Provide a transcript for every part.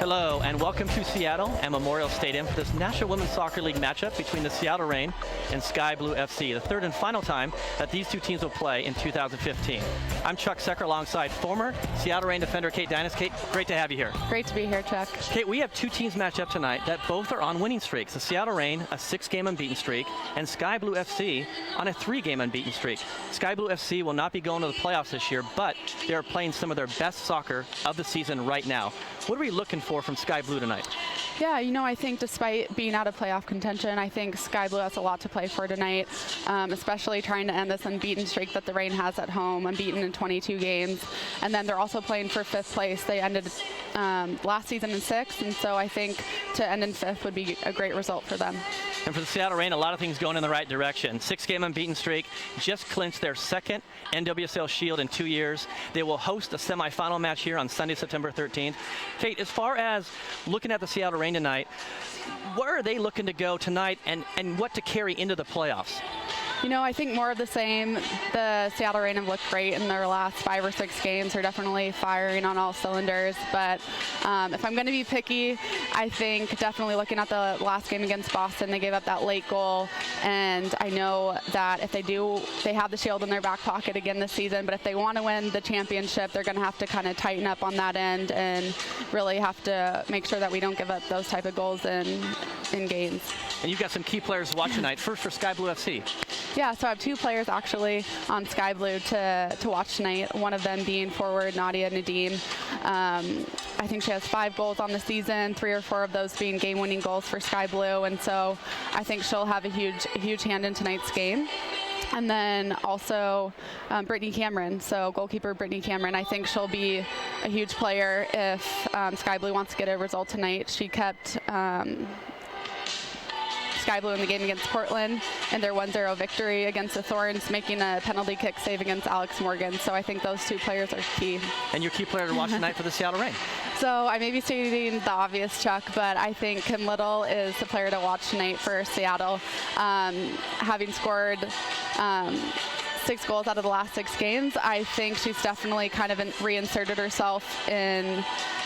Hello and welcome to Seattle and Memorial Stadium for this National Women's Soccer League matchup between the Seattle Reign and Sky Blue FC, the third and final time that these two teams will play in 2015. I'm Chuck Secker alongside former Seattle Reign defender Kate Dynas. Kate, great to have you here. Great to be here, Chuck. Kate, we have two teams matched up tonight that both are on winning streaks. The Seattle Reign, a 6-game unbeaten streak, and Sky Blue FC on a 3-game unbeaten streak. Sky Blue FC will not be going to the playoffs this year, but they are playing some of their best soccer of the season right now. What are we looking for from Sky Blue tonight? Yeah, you know, I think despite being out of playoff contention, I think Sky Blue has a lot to play for tonight, especially trying to end this unbeaten streak that the Reign has at home, unbeaten in 22 games. And then they're also playing for 5th place. They ended last season in 6th, and so I think to end in 5th would be a great result for them. And for the Seattle Reign, a lot of things going in the right direction. 6-game unbeaten streak, just clinched their 2nd NWSL Shield in 2 years. They will host a semifinal match here on Sunday, September 13th. Kate, as far as looking at the Seattle Reign tonight, where are they looking to go tonight and what to carry into the playoffs? You know, I think more of the same. The Seattle Reign have looked great in their last 5 or 6 games. They're definitely firing on all cylinders. But if I'm going to be picky, I think definitely looking at the last game against Boston, they gave up that late goal. And I know that if they do, they have the Shield in their back pocket again this season. But if they want to win the championship, they're going to have to kind of tighten up on that end and really have to make sure that we don't give up those type of goals in games. And you've got some key players to watch tonight. First for Sky Blue FC. Yeah, so I have 2 players actually on Sky Blue to watch tonight, one of them being forward Nadia Nadim. I think she has 5 goals on the season, 3 or 4 of those being game-winning goals for Sky Blue, and so I think she'll have a huge hand in tonight's game. And then also Brittany Cameron, so goalkeeper Brittany Cameron. I think she'll be a huge player if Sky Blue wants to get a result tonight. She kept Sky Blue in the game against Portland and their 1-0 victory against the Thorns, making a penalty kick save against Alex Morgan. So I think those 2 players are key. And your key player to watch tonight for the Seattle Reign? So I may be stating the obvious, Chuck, but I think Kim Little is the player to watch tonight for Seattle. Having scored 6 goals out of the last 6 games, I think she's definitely kind of reinserted herself in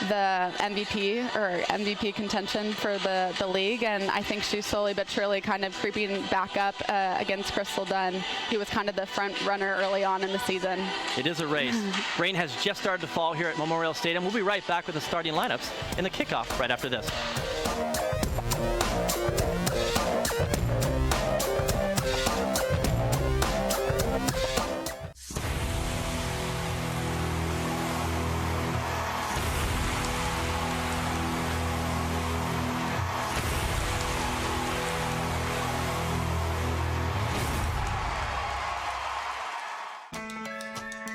the MVP contention for the league, and I think she's slowly but surely kind of creeping back up against Crystal Dunn, who was kind of the front runner early on in the season. It is a race. Rain has just started to fall here at Memorial Stadium. We'll be right back with the starting lineups and the kickoff right after this.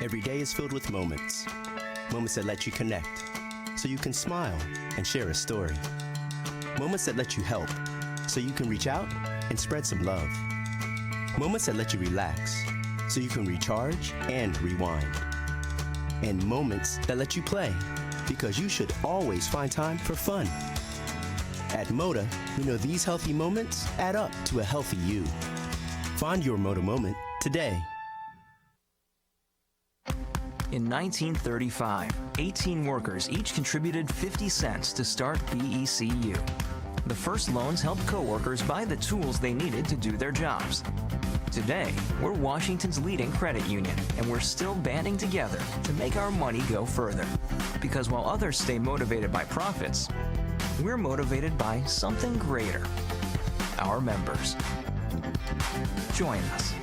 Every day is filled with moments. Moments that let you connect, so you can smile and share a story. Moments that let you help, so you can reach out and spread some love. Moments that let you relax, so you can recharge and rewind. And moments that let you play, because you should always find time for fun. At Moda, we know these healthy moments add up to a healthy you. Find your Moda moment today. In 1935, 18 workers each contributed 50 cents to start BECU. The first loans helped coworkers buy the tools they needed to do their jobs. Today, we're Washington's leading credit union, and we're still banding together to make our money go further. Because while others stay motivated by profits, we're motivated by something greater: our members. Join us.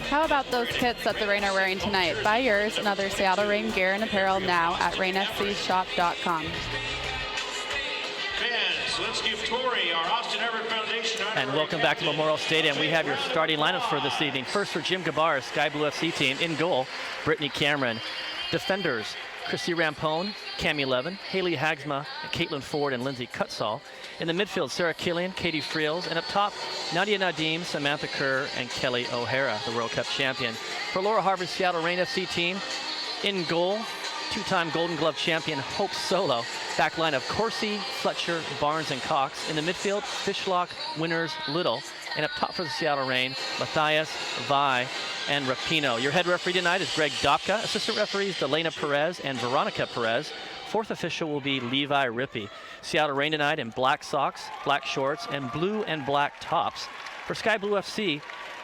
How about those kits that the Reign are wearing tonight? Buy yours and other Seattle Reign gear and apparel now at reignfcshop.com. Fans, let's give Tori, our Austin Everett Foundation. And welcome back to Memorial Stadium. We have your starting lineups for this evening. First for Jim Gabar's Sky Blue FC team. In goal, Brittany Cameron. Defenders, Chrissy Rampone, Cami Levin, Haley Hagsma, Caitlin Ford, and Lindsay Cutsall. In the midfield, Sarah Killian, Katie Friels, and up top, Nadia Nadim, Samantha Kerr, and Kelly O'Hara, the World Cup champion. For Laura Harvard's Seattle Reign FC team, in goal, two-time Golden Glove champion Hope Solo. Back line of Corsi, Fletcher, Barnes, and Cox. In the midfield, Fishlock, Winners, Little. And up top for the Seattle Reign, Matthias, Vi, and Rapino. Your head referee tonight is Greg Dopka. Assistant referees, Delena Perez and Veronica Perez. Fourth official will be Levi Rippey. Seattle Reign tonight in black socks, black shorts, and blue and black tops. For Sky Blue FC,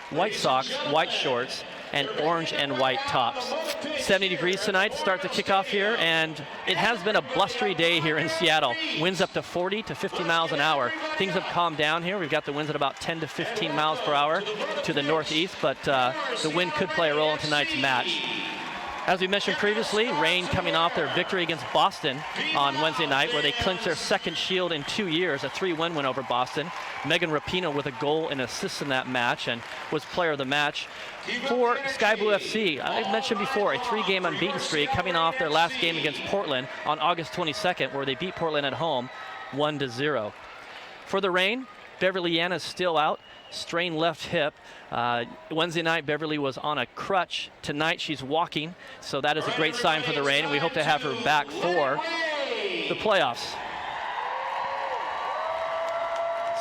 white socks, white shorts, and orange and white tops. 70 degrees tonight to start the kickoff here, and it has been a blustery day here in Seattle. Winds up to 40 to 50 miles an hour. Things have calmed down here. We've got the winds at about 10 to 15 miles per hour to the northeast, but the wind could play a role in tonight's match. As we mentioned previously, Reign coming off their victory against Boston on Wednesday night, where they clinched their second Shield in 2 years, a 3-1 win over Boston. Megan Rapino with a goal and assist in that match and was player of the match. For Sky Blue FC, I mentioned before, a 3-game unbeaten streak coming off their last game against Portland on August 22nd, where they beat Portland at home 1-0. For the Reign, Beverly Yana's still out, strained left hip. Wednesday night, Beverly was on a crutch. Tonight, she's walking, so that is a great sign for the Reign, and we hope to have her back for the playoffs.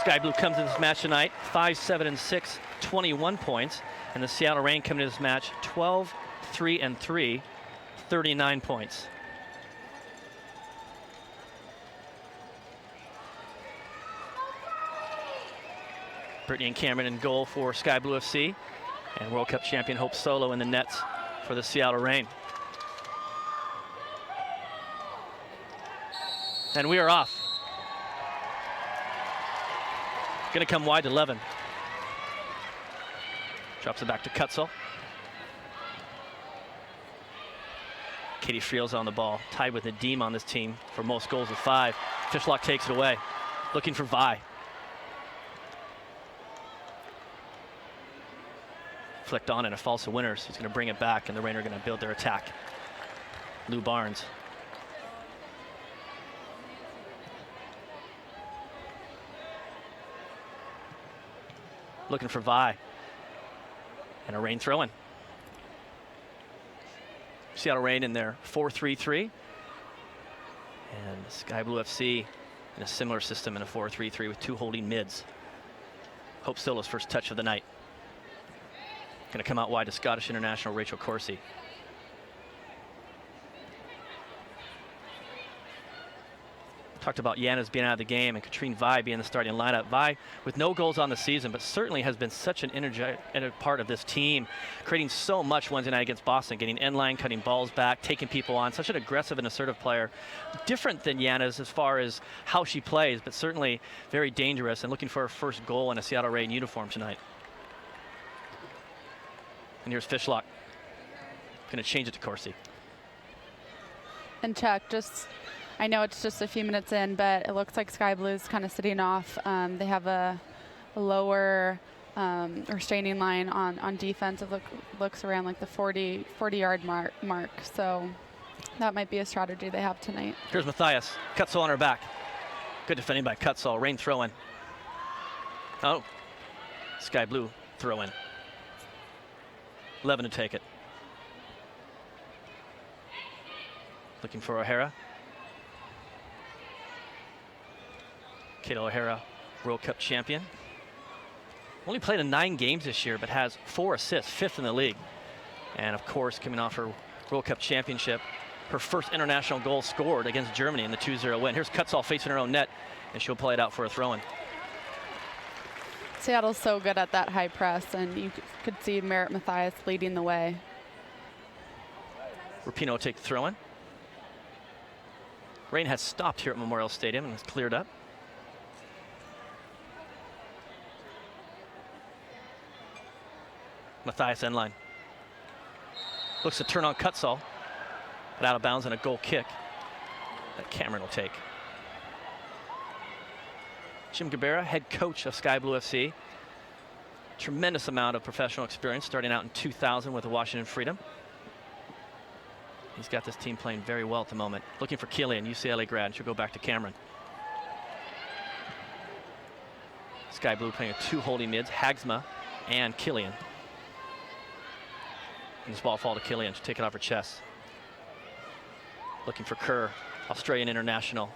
Sky Blue comes in this match tonight, 5-7-6, 21 points, and the Seattle Reign come into this match 12-3-3, 39 points. Brittany and Cameron in goal for Sky Blue FC, and World Cup champion Hope Solo in the nets for the Seattle Reign. And we are off. Gonna come wide to Levin. Drops it back to Kutzel. Katie Friels on the ball, tied with Nadim on this team for most goals with 5. Fishlock takes it away, looking for Vi. Flicked on and a false to Winners. He's going to bring it back, and the Reign are going to build their attack. Lou Barnes. Looking for Vi. And a Reign throw-in. Seattle Reign in their 4-3-3. And Sky Blue FC in a similar system in a 4-3-3 with 2 holding mids. Hope Solo's first touch of the night. Going to come out wide to Scottish international Rachel Corsi. Talked about Yanis being out of the game and Katrine Vi being the starting lineup. Vi with no goals on the season, but certainly has been such an energetic part of this team, creating so much Wednesday night against Boston, getting end line, cutting balls back, taking people on. Such an aggressive and assertive player. Different than Yanis as far as how she plays, but certainly very dangerous and looking for her first goal in a Seattle Reign uniform tonight. And here's Fishlock. Going to change it to Corsi. And Chuck, I know it's just a few minutes in, but it looks like Sky Blue's kind of sitting off. They have a lower restraining line on defense. It looks around like the 40-yard mark. So that might be a strategy they have tonight. Here's Matthias. Kutzel on her back. Good defending by Kutzel. Reign throw-in. Oh, Sky Blue throw-in. Levin to take it. Looking for O'Hara. Kate O'Hara, World Cup champion. Only played in 9 games this year, but has 4 assists, 5th in the league. And of course, coming off her World Cup championship her first international goal scored against Germany in the 2-0 win. Here's Kutzall facing her own net, and she'll play it out for a throw-in. Seattle's so good at that high press, and you could see Merritt Mathias leading the way. Rapinoe will take the throw-in. Rain has stopped here at Memorial Stadium and has cleared up. Mathias end line. Looks to turn on Kutzall, but out of bounds and a goal kick that Cameron will take. Jim Gabera, head coach of Sky Blue FC. Tremendous amount of professional experience, starting out in 2000 with the Washington Freedom. He's got this team playing very well at the moment. Looking for Killian, UCLA grad. She'll go back to Cameron. Sky Blue playing with two holding mids, Hagsma and Killian. And this ball fall to Killian. She'll take it off her chest. Looking for Kerr, Australian international.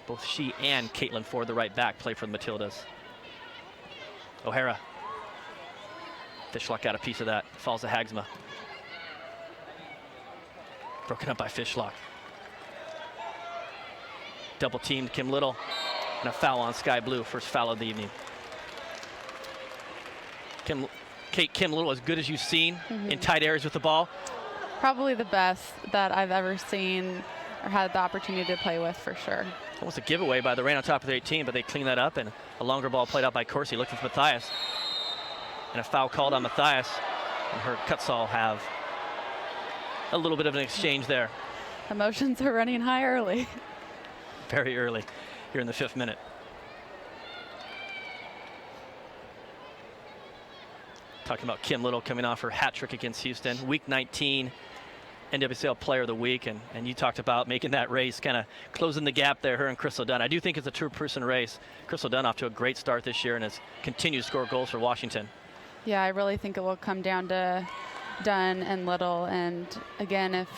Both she and Caitlin Ford, the right back, play for the Matildas. O'Hara. Fishlock got a piece of that. Falls to Hagsma. Broken up by Fishlock. Double teamed Kim Little. And a foul on Sky Blue. First foul of the evening. Kim Little, as good as you've seen in tight areas with the ball. Probably the best that I've ever seen or had the opportunity to play with, for sure. Almost a giveaway by the Rain on top of the 18, but they clean that up, and a longer ball played out by Corsi, looking for Mathias. And a foul called on Mathias, and her Kutzall have a little bit of an exchange there. Emotions are running high early. Very early here in the 5th minute. Talking about Kim Little coming off her hat trick against Houston. Week 19 NWSL Player of the Week, and you talked about making that race, kind of closing the gap there, her and Crystal Dunn. I do think it's a two-person race. Crystal Dunn off to a great start this year and has continued to score goals for Washington. Yeah, I really think it will come down to Dunn and Little, and again, if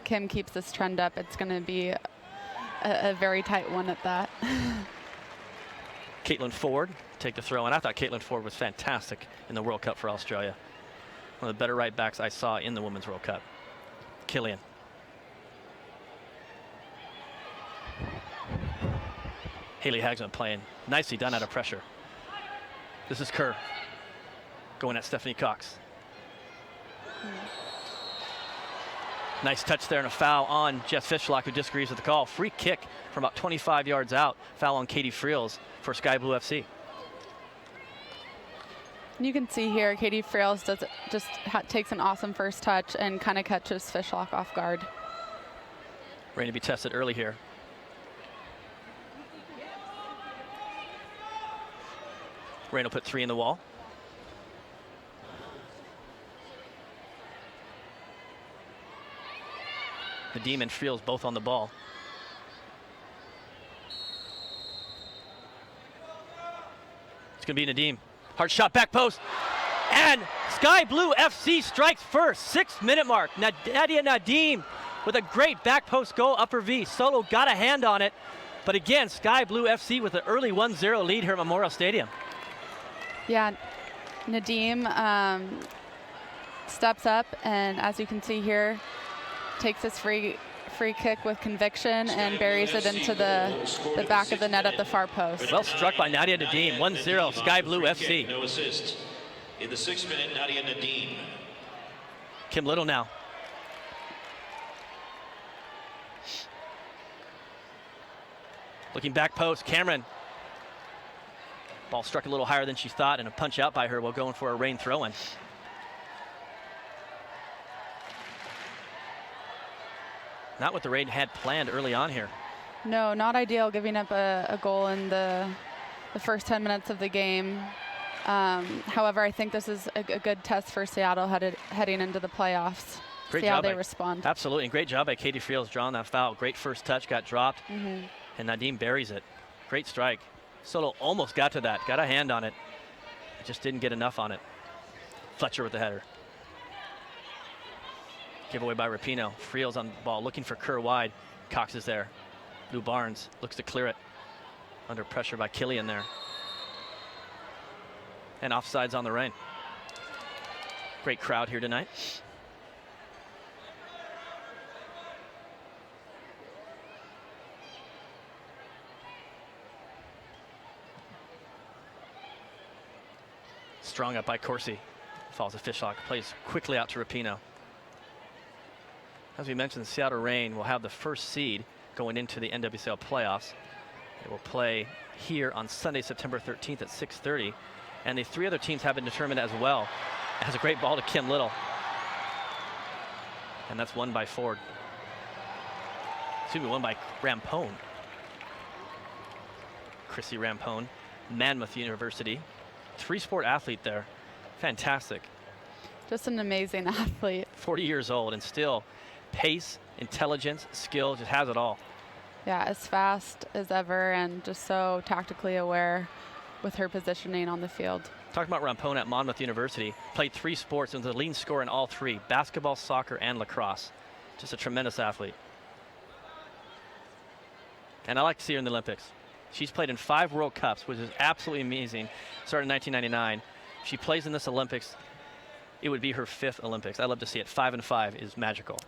Kim keeps this trend up, it's going to be a very tight one at that. Caitlin Ford take the throw, and I thought Caitlin Ford was fantastic in the World Cup for Australia. One of the better right backs I saw in the Women's World Cup. Killian. Haley Hagsman playing nicely done out of pressure. This is Kerr going at Stephanie Cox. Nice touch there and a foul on Jess Fishlock, who disagrees with the call. Free kick from about 25 yards out. Foul on Katie Friels for Sky Blue FC. You can see here, Katie Friels takes an awesome first touch and kind of catches Fishlock off guard. Rain to be tested early here. Rain will put 3 in the wall. Nadim and Friels both on the ball. It's going to be Nadim. Hard shot, back post. And Sky Blue FC strikes first. 6-minute mark. Nadia Nadim with a great back post goal, upper V. Solo got a hand on it. But again, Sky Blue FC with an early 1-0 lead here at Memorial Stadium. Yeah, Nadim steps up, and as you can see here, takes this free kick with conviction and buries it into the back of the net at the far post. Well struck by Nadia Nadim. 1-0 Sky Blue FC. No assist. In the 6th minute, Nadia Nadim. Kim Little now. Looking back post, Cameron. Ball struck a little higher than she thought, and a punch out by her while going for a Rain throw-in. Not what the Rain had planned early on here. No, not ideal, giving up a goal in the first 10 minutes of the game. However, I think this is a good test for Seattle heading into the playoffs. Great See job how they by, respond. Absolutely, and great job by Katie Friels drawing that foul. Great first touch, got dropped, and Nadim buries it. Great strike. Solo almost got to that, got a hand on it. Just didn't get enough on it. Fletcher with the header. Giveaway by Rapinoe. Friels on the ball, looking for Kerr wide. Cox is there. Lou Barnes looks to clear it. Under pressure by Killian there. And offsides on the Rain. Great crowd here tonight. Strong up by Corsi. Falls a fishlock, plays quickly out to Rapinoe. As we mentioned, the Seattle Reign will have the first seed going into the NWSL playoffs. It will play here on Sunday, September 13th at 6:30. And the 3 other teams have been determined as well. It has a great ball to Kim Little. And that's won by Ford. Excuse me, won by Rampone. Chrissy Rampone, Monmouth University. 3-sport athlete there. Fantastic. Just an amazing athlete. 40 years old and still pace, intelligence, skill, just has it all. Yeah, as fast as ever and just so tactically aware with her positioning on the field. Talking about Rampone at Monmouth University, played 3 sports and was a leading scorer in all 3, basketball, soccer, and lacrosse. Just a tremendous athlete. And I like to see her in the Olympics. She's played in 5 World Cups, which is absolutely amazing. Started in 1999. If she plays in this Olympics, it would be her 5th Olympics. I love to see it. 5 and 5 is magical.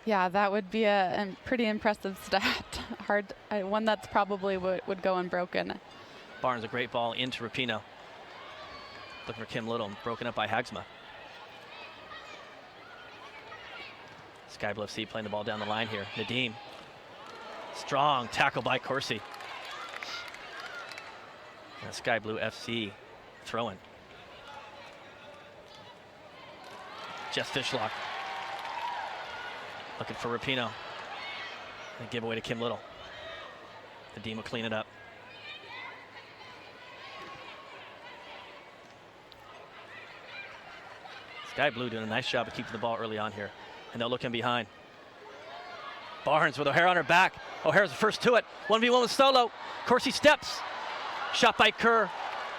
Yeah, that would be a pretty impressive stat. One that's probably would go unbroken. Barnes, a great ball into Rapinoe. Looking for Kim Little, broken up by Hagsma. Sky Blue FC playing the ball down the line here. Nadim. Strong tackle by Corsi. And Sky Blue FC throwing. Jess Fishlock. Looking for Rapinoe. And give away to Kim Little. Nadim will clean it up. Sky Blue doing a nice job of keeping the ball early on here. And they'll look in behind. Barnes with O'Hara on her back. O'Hara's the first to it. 1v1 with Solo. Corsi steps. Shot by Kerr.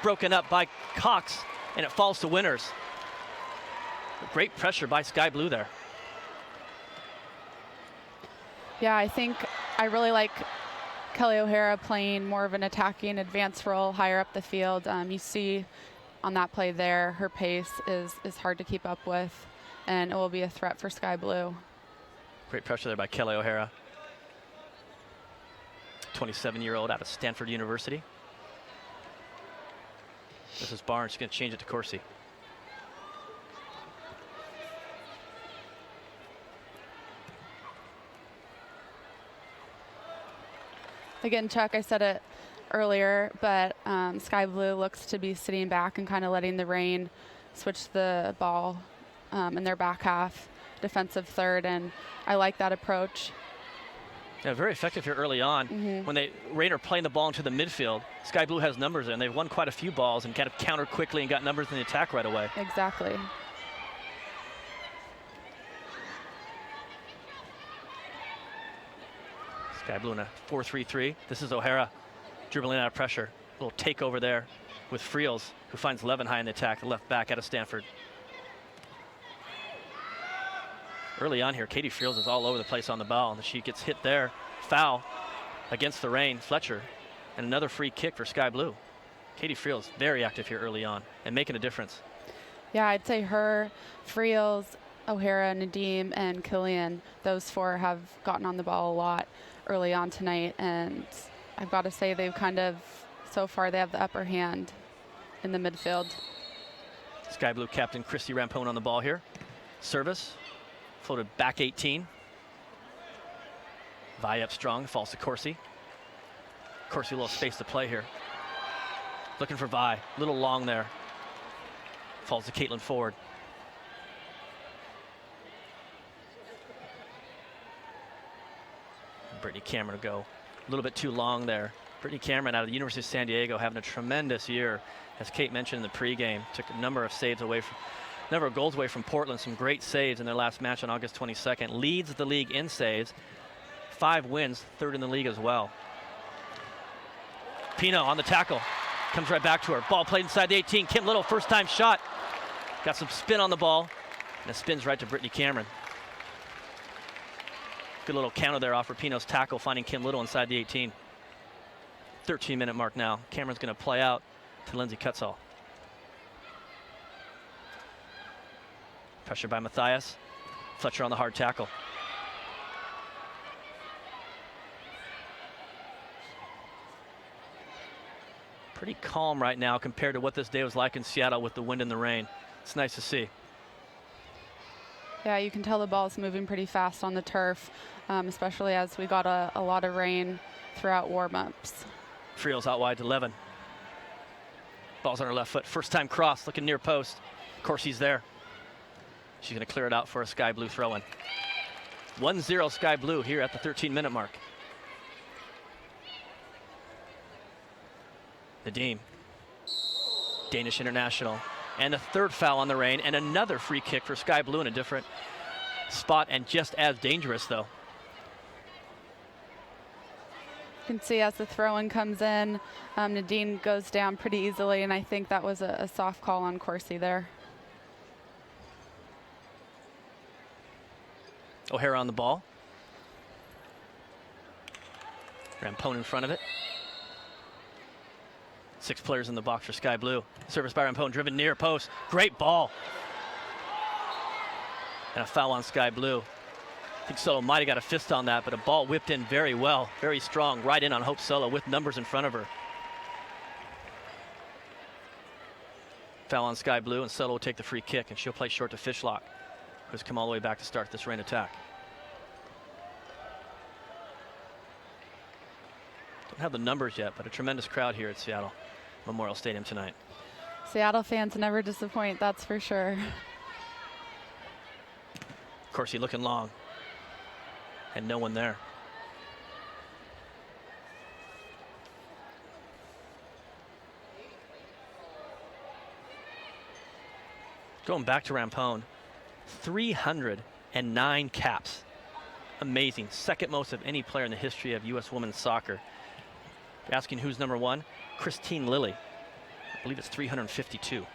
Broken up by Cox. And it falls to Winners. Great pressure by Sky Blue there. Yeah, I think I really like Kelly O'Hara playing more of an attacking advanced role higher up the field. You see on that play there, her pace is hard to keep up with, and it will be a threat for Sky Blue. Great pressure there by Kelly O'Hara. 27-year-old out of Stanford University. This is Barnes. She's going to change it to Corsi. Again, Chuck, I said it earlier, but Sky Blue looks to be sitting back and kind of letting the Reign switch the ball in their back half, defensive third, and I like that approach. Yeah, very effective here early on. When they Reign are playing the ball into the midfield, Sky Blue has numbers there, and they've won quite a few balls and kind of countered quickly and got numbers in the attack right away. Exactly. Sky Blue in a 4-3-3. This is O'Hara dribbling out of pressure. A little takeover there with Friels, who finds Levin high in the attack, the left back out of Stanford. Early on here, Katie Friels is all over the place on the ball, and she gets hit there. Foul against the Reign, Fletcher, and another free kick for Sky Blue. Katie Friels very active here early on and making a difference. Yeah, I'd say her, Friels, O'Hara, Nadim, and Killian, those 4 have gotten on the ball a lot early on tonight, and I've got to say they've kind of, so far, they have the upper hand in the midfield. Sky Blue captain Christy Rampone on the ball here. Service, floated back 18. Vi up strong, falls to Corsi. Corsi a little space to play here. Looking for Vi, a little long there. Falls to Caitlin Ford. Brittany Cameron to go a little bit too long there. Brittany Cameron out of the University of San Diego having a tremendous year. As Kate mentioned in the pregame, took a number of goals away from Portland. Some great saves in their last match on August 22nd. Leads the league in saves. 5 wins, 3rd in the league as well. Pino on the tackle. Comes right back to her. Ball played inside the 18. Kim Little, first time shot. Got some spin on the ball. And it spins right to Brittany Cameron. Good little counter there off Rapinoe's tackle, finding Kim Little inside the 18. 13-minute mark now. Cameron's going to play out to Lindsay Kutzall. Pressure by Matthias. Fletcher on the hard tackle. Pretty calm right now compared to what this day was like in Seattle with the wind and the rain. It's nice to see. Yeah, you can tell the ball's moving pretty fast on the turf, especially as we got a lot of rain throughout warm-ups. Friel's out wide to Levin. Ball's on her left foot. First time cross, looking near post. Of course, he's there. She's going to clear it out for a Sky Blue throw-in. 1-0 Sky Blue here at the 13-minute mark. Nadim, Danish international, and a third foul on the rain, and another free kick for Sky Blue in a different spot, and just as dangerous, though. You can see as the throw-in comes in, Nadine goes down pretty easily, and I think that was a soft call on Corsi there. O'Hara on the ball. Rampone in front of it. 6 players in the box for Sky Blue. Service by Rampone, driven near post. Great ball. And a foul on Sky Blue. I think Solo might have got a fist on that, but a ball whipped in very well, very strong, right in on Hope Solo with numbers in front of her. Foul on Sky Blue, and Solo will take the free kick, and she'll play short to Fishlock, who's come all the way back to start this rain attack. Don't have the numbers yet, but a tremendous crowd here at Seattle Memorial Stadium tonight. Seattle fans never disappoint, that's for sure. Corsi looking long, and no one there. Going back to Rampone, 309 caps. Amazing, second most of any player in the history of U.S. women's soccer. You're asking who's number one? Christine Lilly. I believe it's 352.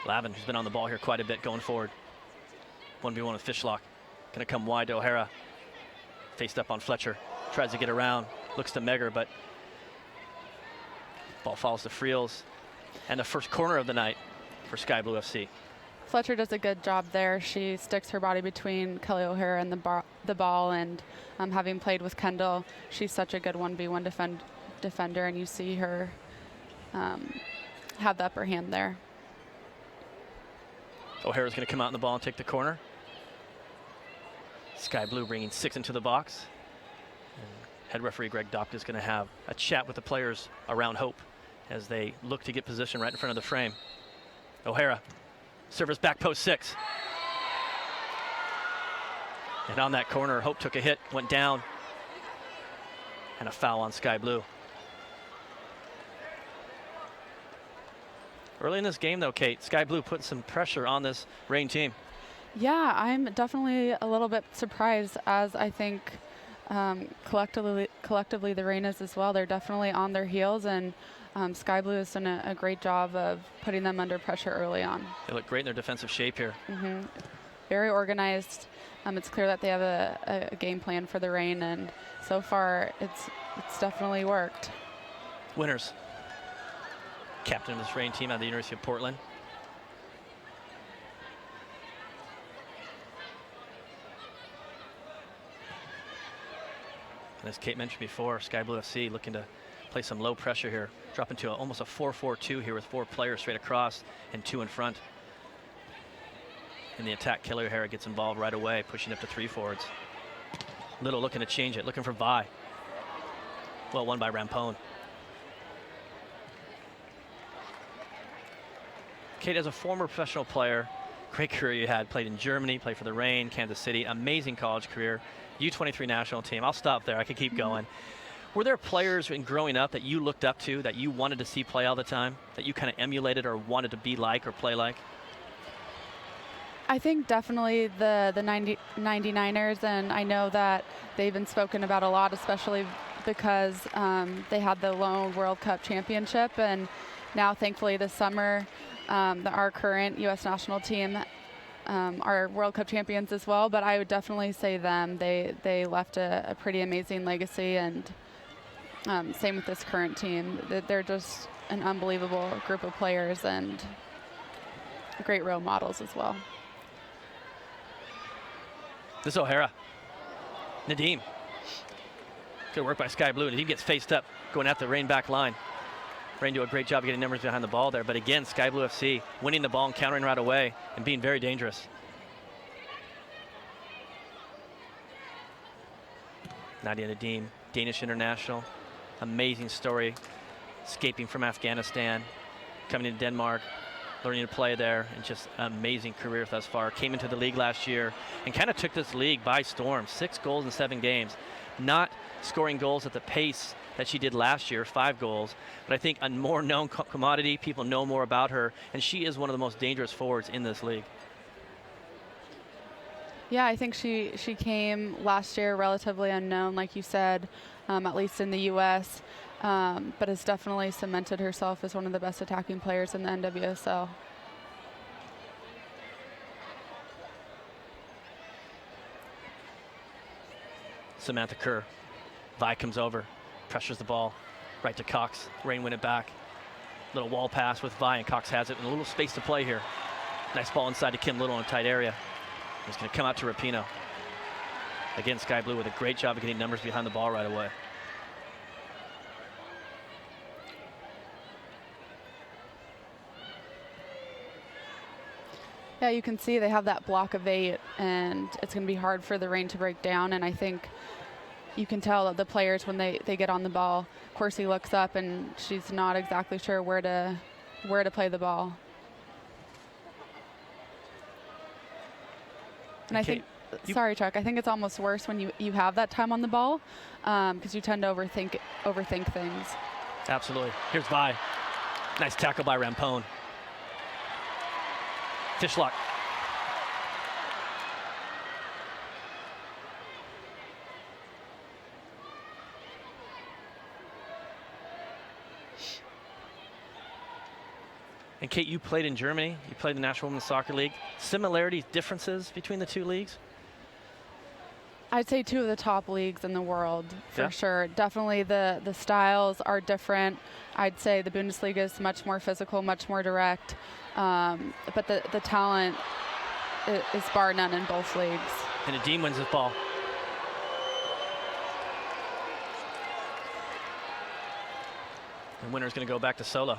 Lavin, who's been on the ball here quite a bit going forward. 1v1 with Fishlock. Gonna come wide to O'Hara. Faced up on Fletcher. Tries to get around. Looks to Megger, but ball falls to Friels. And the first corner of the night for Sky Blue FC. Fletcher does a good job there. She sticks her body between Kelly O'Hara and the ball, and having played with Kendall, she's such a good 1v1 defender, and you see her have the upper hand there. O'Hara's going to come out in the ball and take the corner. Sky Blue bringing 6 into the box. And head referee Greg Dopt is going to have a chat with the players around Hope as they look to get position right in front of the frame. O'Hara, service back post 6. And on that corner, Hope took a hit, went down, and a foul on Sky Blue. Early in this game, though, Kate, Sky Blue put some pressure on this Reign team. Yeah, I'm definitely a little bit surprised, as I think collectively the Reign is as well. They're definitely on their heels, and Sky Blue has done a great job of putting them under pressure early on. They look great in their defensive shape here. Mm-hmm. Very organized. It's clear that they have a game plan for the Reign, and so far it's definitely worked. Winners. Captain of this Reign team out of the University of Portland. And as Kate mentioned before, Sky Blue FC looking to play some low pressure here. Drop into almost a 4-4-2 here with 4 players straight across and 2 in front. In the attack, Kelly O'Hara gets involved right away, pushing up to 3 forwards. Little looking to change it, looking for Vi. Well won by Rampone. Kate, as a former professional player, great career you had. Played in Germany, played for the Reign, Kansas City, amazing college career. U23 national team. I'll stop there. I could keep going. Were there players in growing up that you looked up to, that you wanted to see play all the time, that you kind of emulated or wanted to be like or play like? I think definitely the 99ers, and I know that they've been spoken about a lot, especially because they had the lone World Cup championship, and now thankfully this summer our current U.S. national team are World Cup champions as well, but I would definitely say them. They left a pretty amazing legacy, and same with this current team. They're just an unbelievable group of players and great role models as well. This is O'Hara. Nadim. Good work by Sky Blue, and he gets faced up going at the Reign back line. Reign do a great job of getting numbers behind the ball there, but again, Sky Blue FC winning the ball and countering right away and being very dangerous. Nadia Nadim, Danish international, amazing story, escaping from Afghanistan, coming to Denmark, learning to play there, and just an amazing career thus far. Came into the league last year and kind of took this league by storm. 6 goals in 7 games. Not scoring goals at the pace that she did last year, 5 goals, but I think a more known commodity. People know more about her, and she is one of the most dangerous forwards in this league. Yeah, I think she came last year relatively unknown, like you said, at least in the U.S., but has definitely cemented herself as one of the best attacking players in the NWSL. Samantha Kerr. Vi comes over, pressures the ball right to Cox. Reign win it back. Little wall pass with Vi, and Cox has it in a little space to play here. Nice ball inside to Kim Little in a tight area. It's going to come out to Rapinoe. Again, Sky Blue with a great job of getting numbers behind the ball right away. Yeah, you can see they have that block of 8, and it's going to be hard for the Reign to break down. And I think you can tell that the players, when they get on the ball, Corsi looks up and she's not exactly sure where to play the ball. And I think, sorry, Chuck, I think it's almost worse when you have that time on the ball, because you tend to overthink things. Absolutely. Here's Vi. Nice tackle by Rampone. Fishlock. And Kate, you played in Germany. You played in the National Women's Soccer League. Similarities, differences between the 2 leagues? I'd say 2 of the top leagues in the world, for sure. Definitely the styles are different. I'd say the Bundesliga is much more physical, much more direct. But the talent is bar none in both leagues. And Nadim wins the ball. And winner's going to go back to Solo.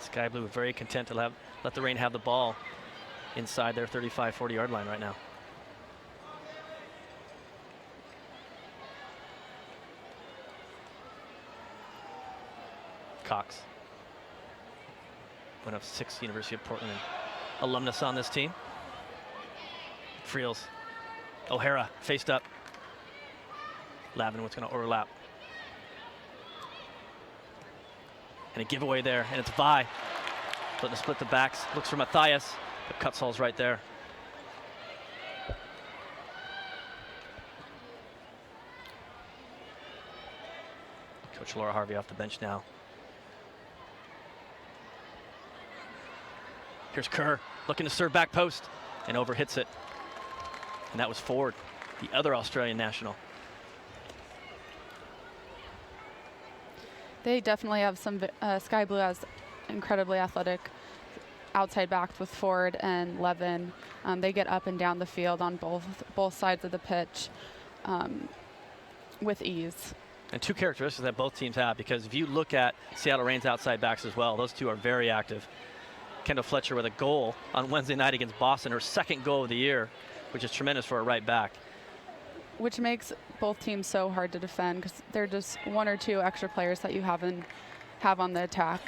Sky Blue very content to let the Reign have the ball inside their 35, 40-yard line right now. Cox, one of 6 University of Portland alumnus on this team. Friels, O'Hara faced up. Lavenwood's going to overlap. And a giveaway there, and it's Vi. But to split the backs, looks for Matthias, but Cutsall's right there. Coach Laura Harvey off the bench now. Here's Kerr, looking to serve back post, and overhits it. And that was Ford, the other Australian national. They definitely have some, Sky Blue has incredibly athletic outside backs with Ford and Levin. They get up and down the field on both sides of the pitch with ease. And 2 characteristics that both teams have, because if you look at Seattle Reign's outside backs as well, those 2 are very active. Kendall Fletcher with a goal on Wednesday night against Boston, her 2nd goal of the year, which is tremendous for a right back. Which makes both teams so hard to defend, because they're just 1 or 2 extra players that you have on the attack.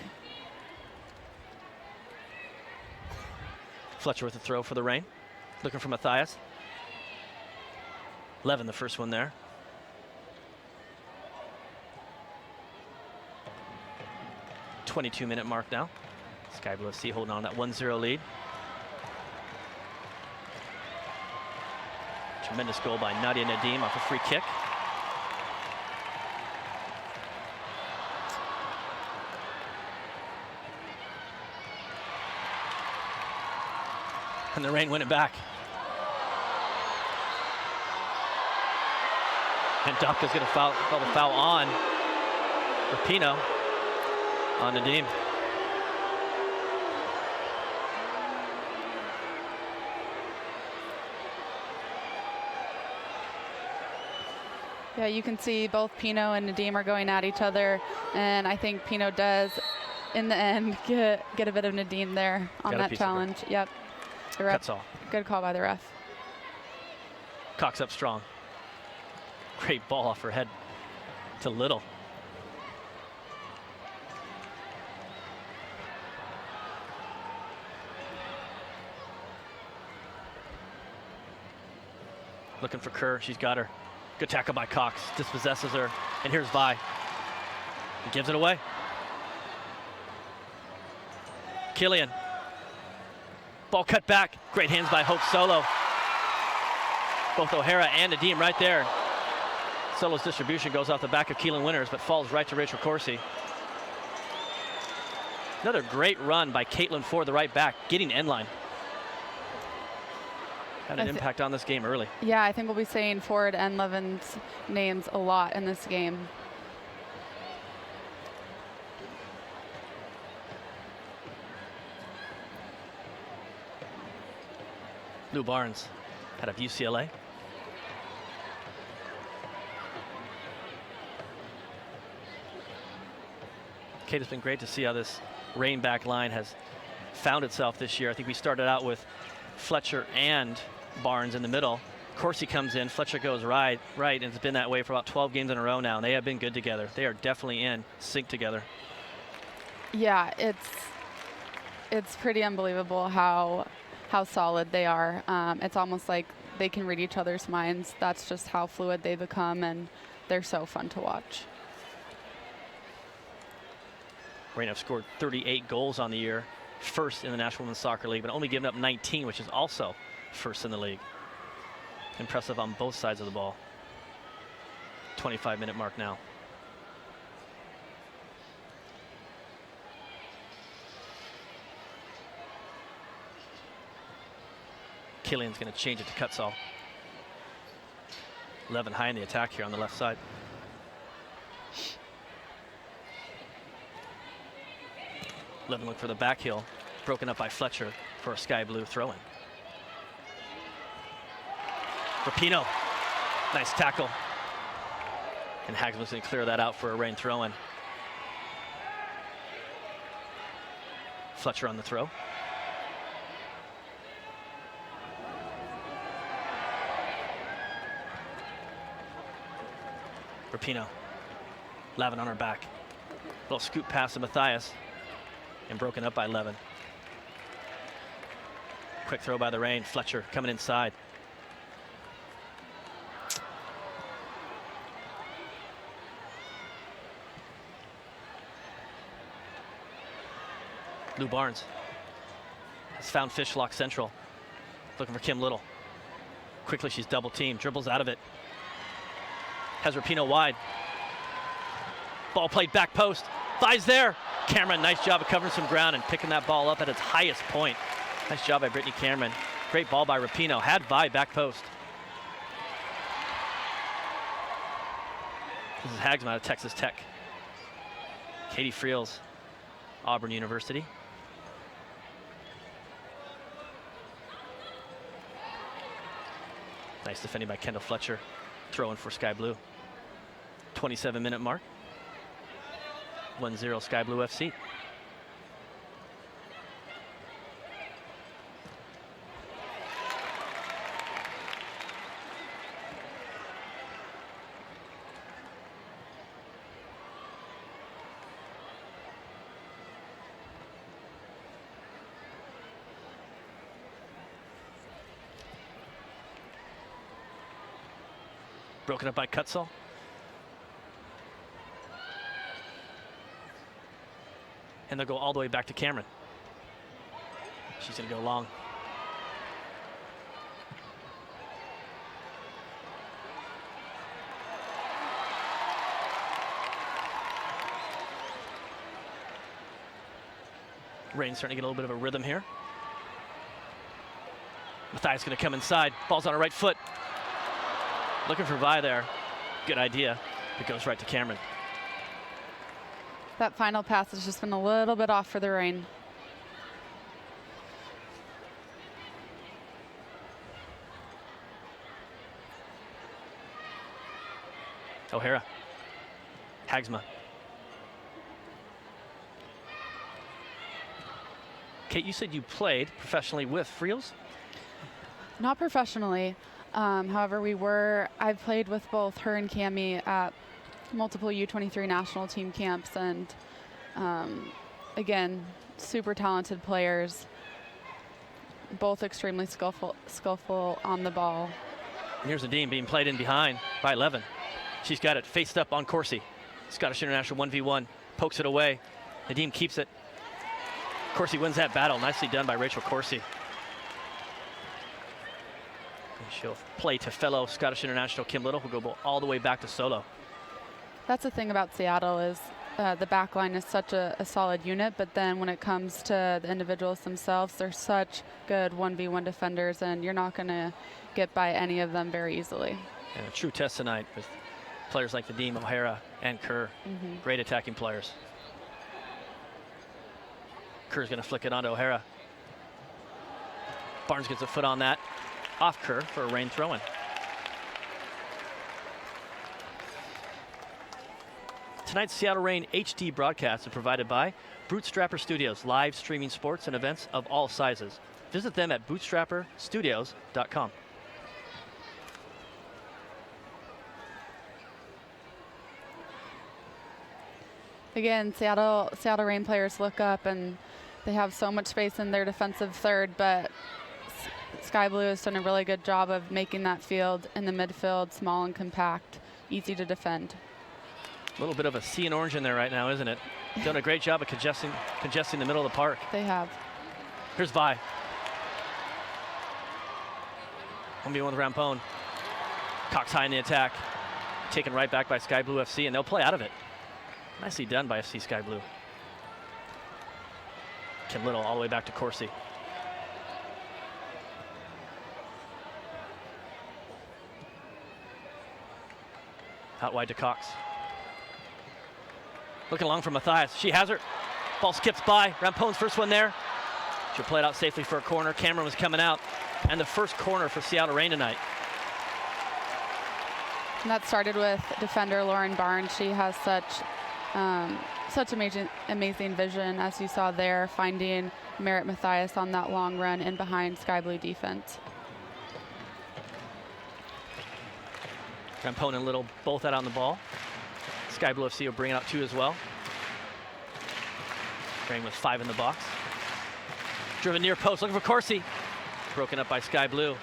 Fletcher with a throw for the Reign, looking for Matthias. Levin, the first one there. .22-minute mark now. Sky Blue FC holding on that 1-0 lead. Tremendous goal by Nadia Nadim off a free kick. And the Reign win it back. And Dopka's going to call the foul on Rapinoe on Nadim. Yeah, you can see both Pino and Nadim are going at each other, and I think Pino does, in the end, get a bit of Nadim there on that challenge. Yep. The ref, Cuts all. good call by the ref. Cox up strong. Great ball off her head to Little. Looking for Kerr. She's got her. Good tackle by Cox. Dispossesses her. And here's Vi. He gives it away. Killian. Ball cut back. Great hands by Hope Solo. Both O'Hara and Nadim right there. Solo's distribution goes off the back of Keelan Winters, but falls right to Rachel Corsi. Another great run by Caitlin Ford, the right back, getting end line. Had an impact on this game early. Yeah, I think we'll be saying Ford and Levin's names a lot in this game. Lou Barnes out of UCLA. Kate, it's been great to see how this Reign back line has found itself this year. I think we started out with Fletcher and Barnes in the middle. Corsi comes in, Fletcher goes right, and it's been that way for about 12 games in a row now, and they have been good together. They are definitely in sync together. Yeah, it's pretty unbelievable how solid they are. It's almost like they can read each other's minds. That's just how fluid they become, and they're so fun to watch. Reign have scored 38 goals on the year, first in the National Women's Soccer League, but only given up 19, which is also first in the league. Impressive on both sides of the ball. 25-minute mark now. Killian's going to change it to Cutsall. Levin high in the attack here on the left side. Levin look for the back heel, broken up by Fletcher for a sky blue throw-in. Rapinoe, nice tackle. And Hagsman's going to clear that out for a Reign throw-in. Fletcher on the throw. Rapinoe, Levin on her back. Little scoop pass to Matthias and broken up by Levin. Quick throw by the Reign. Fletcher coming inside. Lou Barnes has found Fishlock Central. Looking for Kim Little. Quickly she's double teamed, dribbles out of it. Has Rapinoe wide. Ball played back post. Vi's there. Cameron, nice job of covering some ground and picking that ball up at its highest point. Nice job by Brittany Cameron. Great ball by Rapinoe. Had Vi back post. This is Hagsman out of Texas Tech. Katie Friels, Auburn University. Nice defending by Kendall Fletcher. Throwing for Sky Blue. 27-minute mark. 1-0 Sky Blue FC. Broken up by Cutsall. And they'll go all the way back to Cameron. She's going to go long. Reign's starting to get a little bit of a rhythm here. Matthias going to come inside. Ball's on her right foot. Looking for Vi there. Good idea. It goes right to Cameron. That final pass has just been a little bit off for the Reign. O'Hara. Hagsma. Kate, you said you played professionally with Friels? Not professionally. However, I've played with both her and Cami at multiple U23 national team camps, and again, super talented players, both extremely skillful on the ball. And here's Nadim being played in behind by 11. She's got it faced up on Corsi. Scottish International 1v1, pokes it away. Nadim keeps it. Corsi wins that battle. Nicely done by Rachel Corsi. And she'll play to fellow Scottish International Kim Little, who'll go all the way back to solo. That's the thing about Seattle is the back line is such a solid unit, but then when it comes to the individuals themselves, they're such good 1v1 defenders, and you're not going to get by any of them very easily. And a true test tonight with players like Nadim, O'Hara, and Kerr. Great attacking players. Kerr's going to flick it onto O'Hara. Barnes gets a foot on that. Off Kerr for a Reign throw-in. Tonight's Seattle Reign HD broadcast is provided by Bootstrapper Studios, live streaming sports and events of all sizes. Visit them at bootstrapperstudios.com. Again, Seattle Reign players look up and they have so much space in their defensive third, but Sky Blue has done a really good job of making that field in the midfield small and compact, easy to defend. A little bit of a sea and orange in there right now, isn't it? Done a great job of congesting the middle of the park. They have. Here's Vi. 1v1 with Rampone. Cox high in the attack. Taken right back by Sky Blue FC, and they'll play out of it. Nicely done by FC Sky Blue. Kim Little all the way back to Corsi. Out wide to Cox. Looking long for Matthias. She has her. Ball skips by. Rampone's first one there. She'll play it out safely for a corner. Cameron was coming out. And the first corner for Seattle Reign tonight. And that started with defender Lauren Barnes. She has such amazing vision, as you saw there, finding Merritt Matthias on that long run in behind Sky Blue defense. Rampone and Little both out on the ball. Sky Blue FC will bring it out two as well. Reign with 5 in the box. Driven near post, looking for Corsi. Broken up by Sky Blue.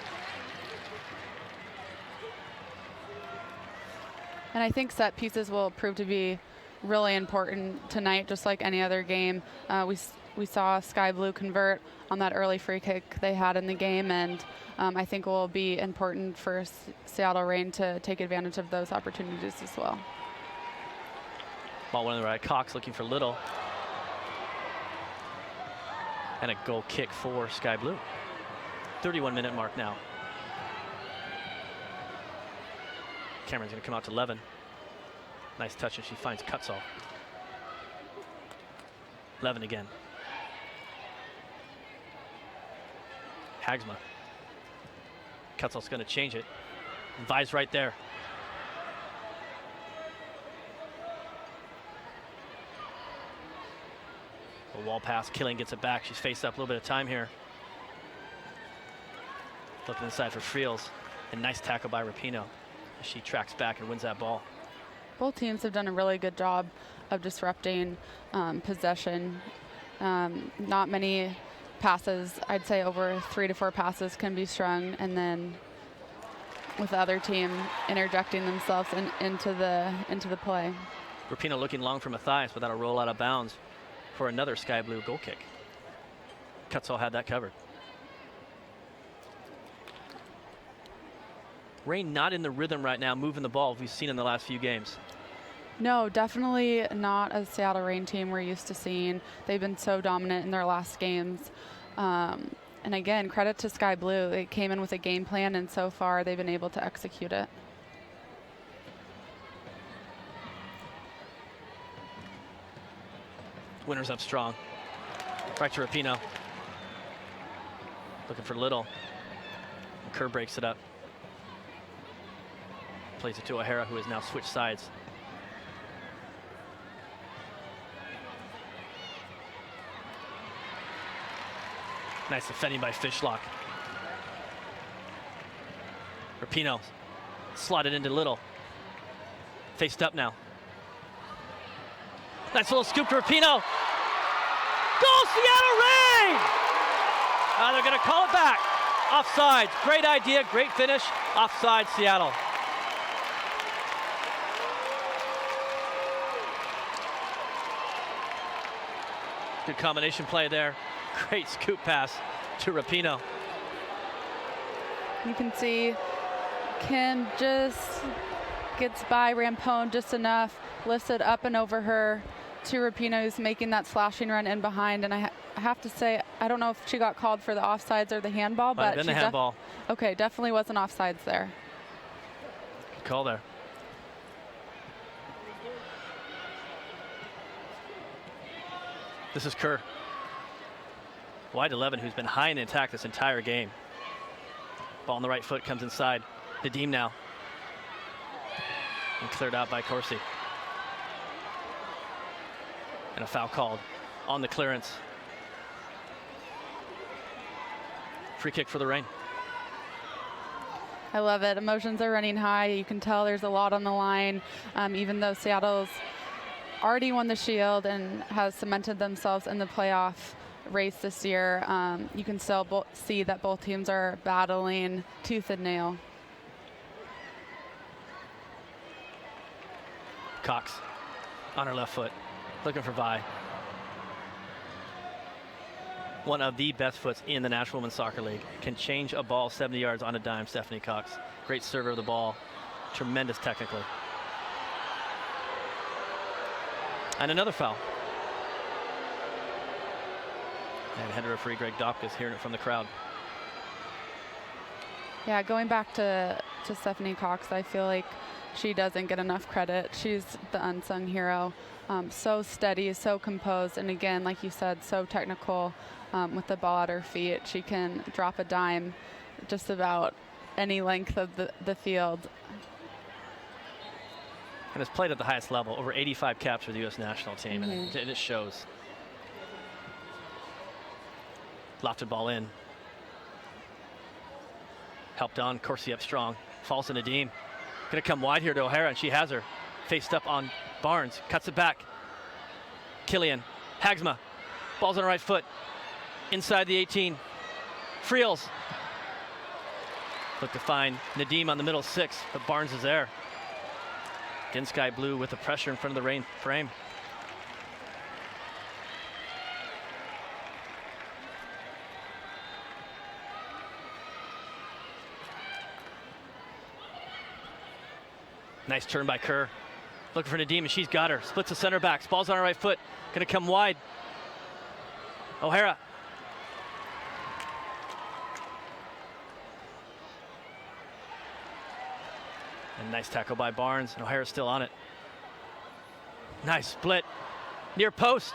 And I think set pieces will prove to be really important tonight, just like any other game. We saw Sky Blue convert on that early free kick they had in the game, and I think it will be important for Seattle Reign to take advantage of those opportunities as well. Ball went on the right. Cox looking for Little. And a goal kick for Sky Blue. 31-minute mark now. Cameron's going to come out to Levin. Nice touch, and she finds Cutsall. Levin again. Hagsma. Cutsall's going to change it. Vi's right there. A wall pass. Killing gets it back. She's faced up a little bit of time here. Looking inside for Friels. And nice tackle by Rapinoe. She tracks back and wins that ball. Both teams have done a really good job of disrupting possession. Not many passes, I'd say over 3 to 4 passes can be strung, and then with the other team interjecting themselves into the play. Rapinoe looking long for Matthias, but that'll roll out of bounds for another Sky Blue goal kick. Cutsall had that covered. Reign not in the rhythm right now, moving the ball, we've seen in the last few games. No, definitely not a Seattle Reign team we're used to seeing. They've been so dominant in their last games. And again, credit to Sky Blue. It came in with a game plan, and so far they've been able to execute it. Winners up strong. Right to Rapinoe. Looking for Little. And Kerr breaks it up. Plays it to O'Hara, who has now switched sides. Nice defending by Fishlock. Rapinoe slotted into Little. Faced up now. Nice little scoop to Rapinoe. Goal, Seattle Reign! They're going to call it back. Offsides. Great idea, great finish. Offside, Seattle. Good combination play there. Great scoop pass to Rapinoe. You can see Kim just gets by Rampone just enough, lifts it up and over her to Rapinoe, who's making that slashing run in behind. And I have to say, I don't know if she got called for the offsides or the handball, Might have but been the handball. Okay, definitely wasn't offsides there. Good call there. This is Kerr. Wide 11, who's been high in the attack this entire game. Ball on the right foot comes inside. Nadim now. And cleared out by Corsi. And a foul called on the clearance. Free kick for the Reign. I love it. Emotions are running high. You can tell there's a lot on the line. Even though Seattle's already won the Shield and has cemented themselves in the playoff race this year, you can still see that both teams are battling tooth and nail. Cox on her left foot, looking for Vi. One of the best foots in the National Women's Soccer League. Can change a ball 70 yards on a dime, Stephanie Cox. Great server of the ball, tremendous technically. And another foul. And head referee Greg Dopkus hearing it from the crowd. Yeah, going back to Stephanie Cox, I feel like she doesn't get enough credit. She's the unsung hero. So steady, so composed, and again, like you said, so technical with the ball at her feet. She can drop a dime just about any length of the field. And has played at the highest level, over 85 caps for the U.S. national team, and it shows. Lofted ball in. Helped on, Corsi up strong. Falls to Nadim. Gonna come wide here to O'Hara, and she has her. Faced up on Barnes, cuts it back. Killian, Hagsma, ball's on her right foot. Inside the 18. Friels. Look to find Nadim on the middle 6, but Barnes is there. Again, Sky Blue with the pressure in front of the Reign frame. Nice turn by Kerr. Looking for Nadim, and she's got her. Splits the center backs. Ball's on her right foot. Gonna come wide. O'Hara. And nice tackle by Barnes, and O'Hara's still on it. Nice split. Near post.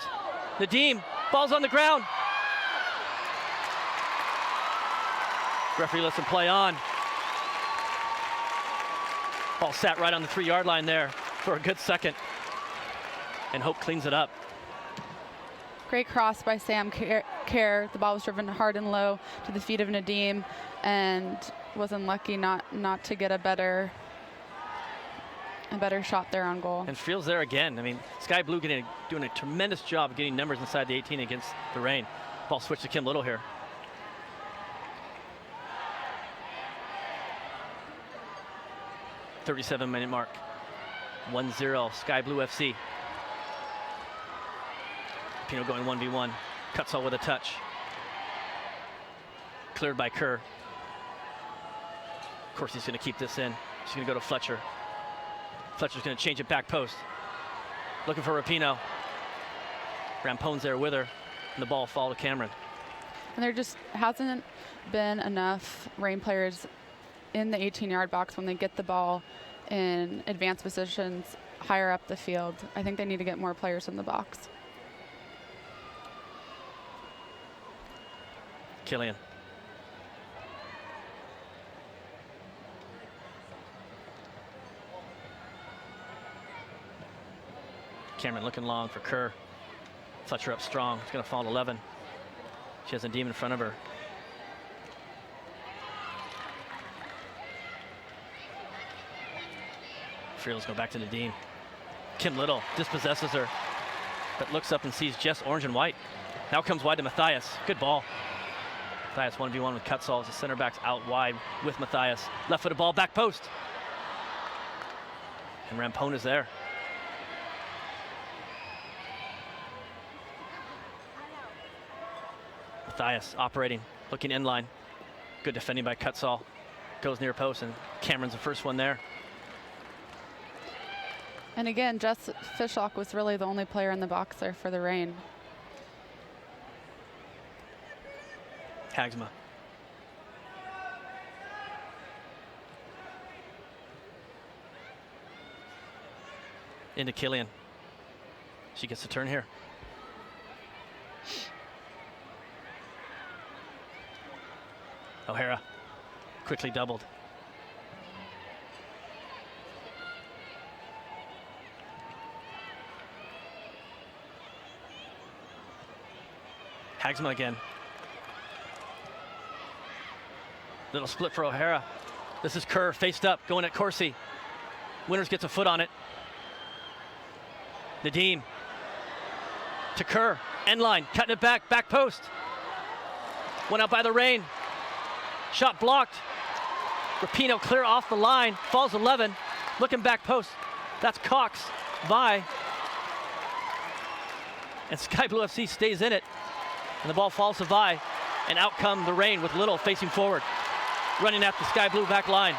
Nadim, ball's on the ground. Referee lets him play on. Ball sat right on the 3-yard line there for a good second. And Hope cleans it up. Great cross by Sam Kerr. The ball was driven hard and low to the feet of Nadim, and was unlucky not to get a better shot there on goal. And Friels there again. I mean, Sky Blue doing a tremendous job of getting numbers inside the 18 against the Reign. Ball switched to Kim Little here. .37-minute mark. 1-0 Sky Blue FC. Pino going 1v1. Cuts all with a touch. Cleared by Kerr. Of course, he's going to keep this in. She's going to go to Fletcher. Fletcher's going to change it back post. Looking for Rapinoe. Rampone's there with her. And the ball fall to Cameron. And there just hasn't been enough Reign players in the 18-yard box when they get the ball in advanced positions higher up the field. I think they need to get more players in the box. Killian. Cameron looking long for Kerr. Fletcher up strong. It's going to fall to 11. She has Nadim in front of her. Freeland's go back to Nadim. Kim Little dispossesses her, but looks up and sees Jess orange and white. Now comes wide to Matthias. Good ball. Matthias 1v1 with Kutzall as the center back's out wide with Matthias. Left-footed ball, back post. And Rampone is there. Matthias operating, looking inline. Good defending by Kutzall. Goes near post, and Cameron's the first one there. And again, Jess Fishlock was really the only player in the box there for the Reign. Hagsma. Into Killian. She gets the turn here. O'Hara quickly doubled. Hagsma again. Little split for O'Hara. This is Kerr faced up, going at Corsi. Winters gets a foot on it. Nadim to Kerr, end line, cutting it back, back post. Went out by the Reign. Shot blocked. Rapinoe clear off the line, falls 11, looking back post. That's Cox, Vi. And Sky Blue FC stays in it. And the ball falls to Vi. And out come the Reign with Little facing forward. Running at the Sky Blue back line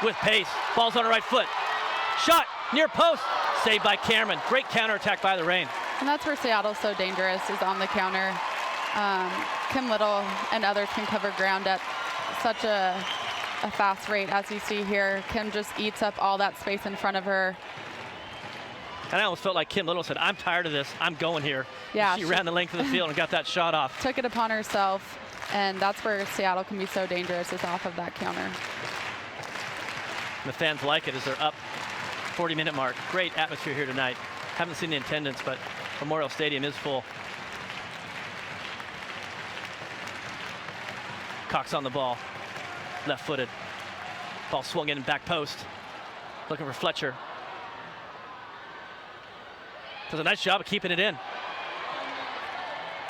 with pace. Ball's on her right foot. Shot near post. Saved by Cameron. Great counterattack by the Reign. And that's where Seattle's so dangerous, is on the counter. Kim Little and others can cover ground at such a fast rate, as you see here. Kim just eats up all that space in front of her. And I almost felt like Kim Little said, I'm tired of this, I'm going here. Yeah, she ran the length of the field and got that shot off. Took it upon herself, and that's where Seattle can be so dangerous, is off of that counter. The fans like it as they're up 40-minute mark. Great atmosphere here tonight. Haven't seen the attendance, but Memorial Stadium is full. Cox on the ball, left-footed. Ball swung in back post. Looking for Fletcher. Does a nice job of keeping it in.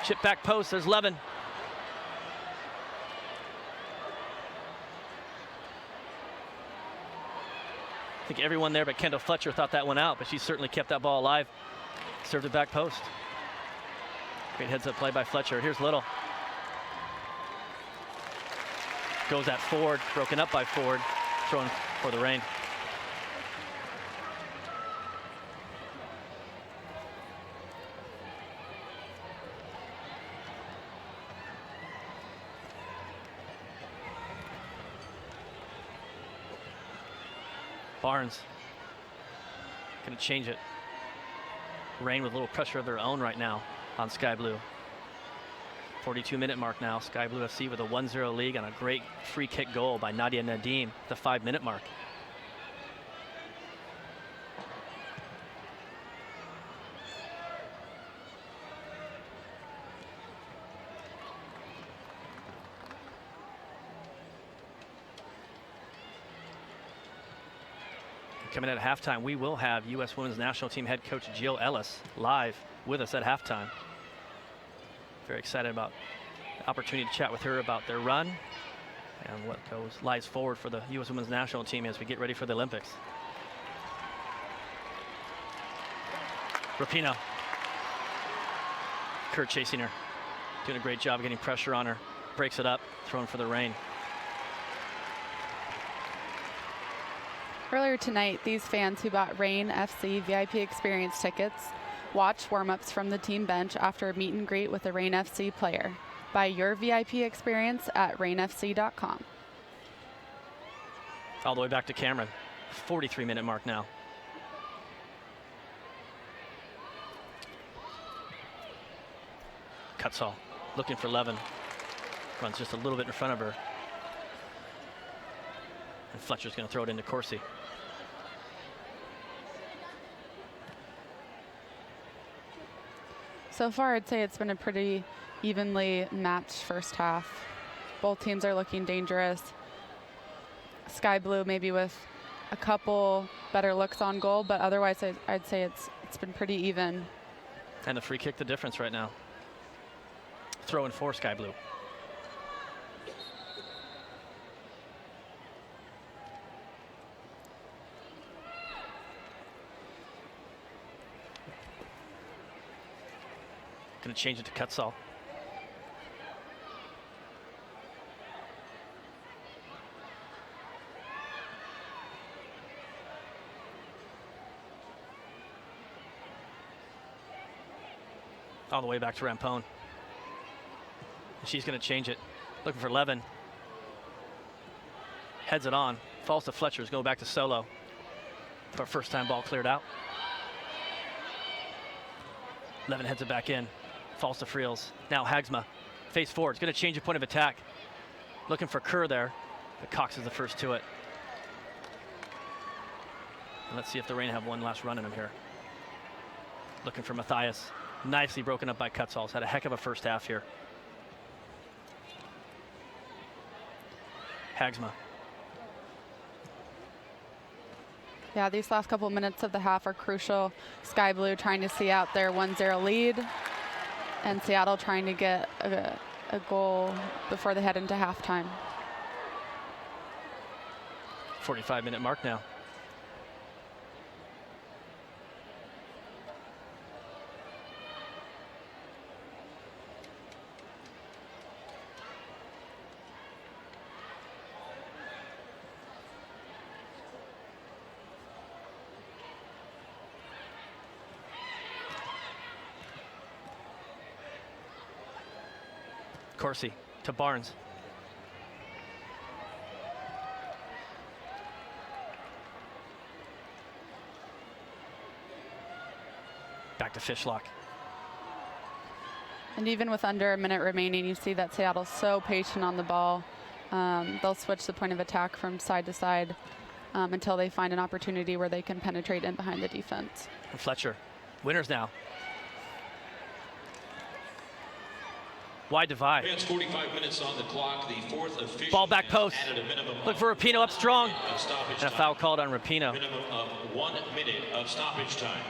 Chip back post, there's Levin. I think everyone there but Kendall Fletcher thought that one out, but she certainly kept that ball alive. Served it back post. Great heads-up play by Fletcher. Here's Little. Goes at Ford, broken up by Ford, thrown for the Reign. Barnes gonna change it. Reign with a little pressure of their own right now on Sky Blue. 42-minute mark now. Sky Blue FC with a 1-0 lead on a great free kick goal by Nadia Nadim, the 5-minute mark. Coming at halftime, we will have U.S. Women's National Team head coach Jill Ellis live with us at halftime. Very excited about the opportunity to chat with her about their run and what lies forward for the U.S. Women's National Team as we get ready for the Olympics. Rapinoe. Kerr chasing her. Doing a great job getting pressure on her. Breaks it up, thrown for the Reign. Earlier tonight, these fans who bought Reign FC VIP experience tickets watched warm-ups from the team bench after a meet and greet with a Reign FC player. Buy your VIP experience at reignfc.com. All the way back to Cameron. 43-minute mark now. Kutzall looking for Levin. Runs just a little bit in front of her. And Fletcher's going to throw it into Corsi. So far, I'd say it's been a pretty evenly matched first half. Both teams are looking dangerous. Sky Blue maybe with a couple better looks on goal, but otherwise I'd say it's been pretty even. And the free kick, the difference right now. Throw in for Sky Blue. Going to change it to Kutzall. All the way back to Rampone. She's going to change it. Looking for Levin. Heads it on. Falls to Fletcher's. Go back to Solo. For a first time ball cleared out. Levin heads it back in. Falls to Friels. Now Hagsma. Face forward. It's going to change the point of attack. Looking for Kerr there. But Cox is the first to it. And let's see if the Reign have one last run in him here. Looking for Matthias. Nicely broken up by Kutzall's. Had a heck of a first half here. Hagsma. Yeah, these last couple minutes of the half are crucial. Sky Blue trying to see out their 1-0 lead, and Seattle trying to get a goal before they head into halftime. 45-minute mark now. Corsi to Barnes. Back to Fishlock. And even with under a minute remaining, you see that Seattle's so patient on the ball. They'll switch the point of attack from side to side until they find an opportunity where they can penetrate in behind the defense. And Fletcher, winners now. Wide divide. 45 minutes on the clock. The fourth official. Ball back post. Look for Rapinoe up strong. And a foul called on Rapinoe. Minimum of 1 minute of stoppage time.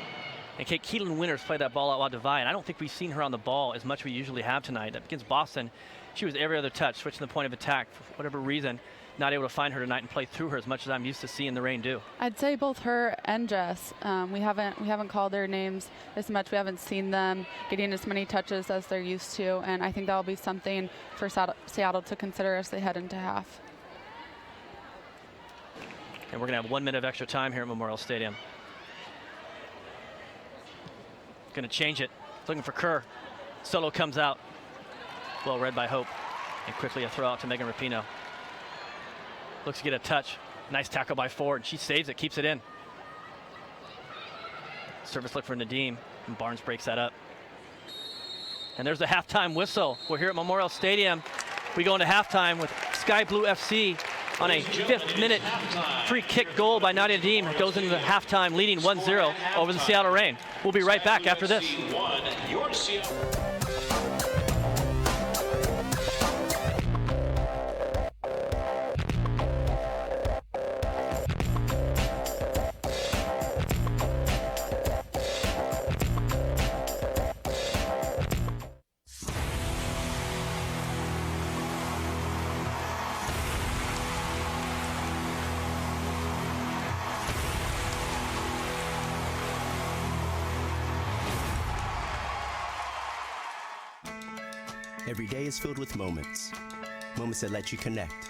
And Kate Keelan Winters played that ball out wide divide. I don't think we've seen her on the ball as much as we usually have tonight. Against Boston, she was every other touch, switching the point of attack for whatever reason. Not able to find her tonight and play through her as much as I'm used to seeing the Reign do. I'd say both her and Jess. We haven't called their names as much. We haven't seen them getting as many touches as they're used to, and I think that'll be something for Seattle to consider as they head into half. And we're going to have 1 minute of extra time here at Memorial Stadium. Going to change it. Looking for Kerr. Solo comes out. Well read by Hope. And quickly a throw out to Megan Rapinoe. Looks to get a touch. Nice tackle by Ford. She saves it, keeps it in. Service look for Nadeem, and Barnes breaks that up. And there's the halftime whistle. We're here at Memorial Stadium. We go into halftime with Sky Blue FC on a 5th minute free kick goal by Nadia Nadeem. It goes into the halftime leading 1-0 over the Seattle Reign. We'll be right back after this. Every day is filled with moments. Moments that let you connect,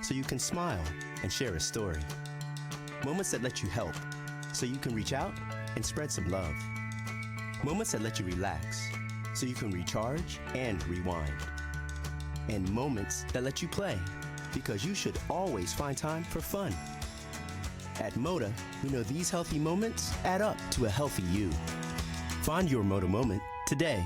so you can smile and share a story. Moments that let you help, so you can reach out and spread some love. Moments that let you relax, so you can recharge and rewind. And moments that let you play, because you should always find time for fun. At Moda, we know these healthy moments add up to a healthy you. Find your Moda moment today.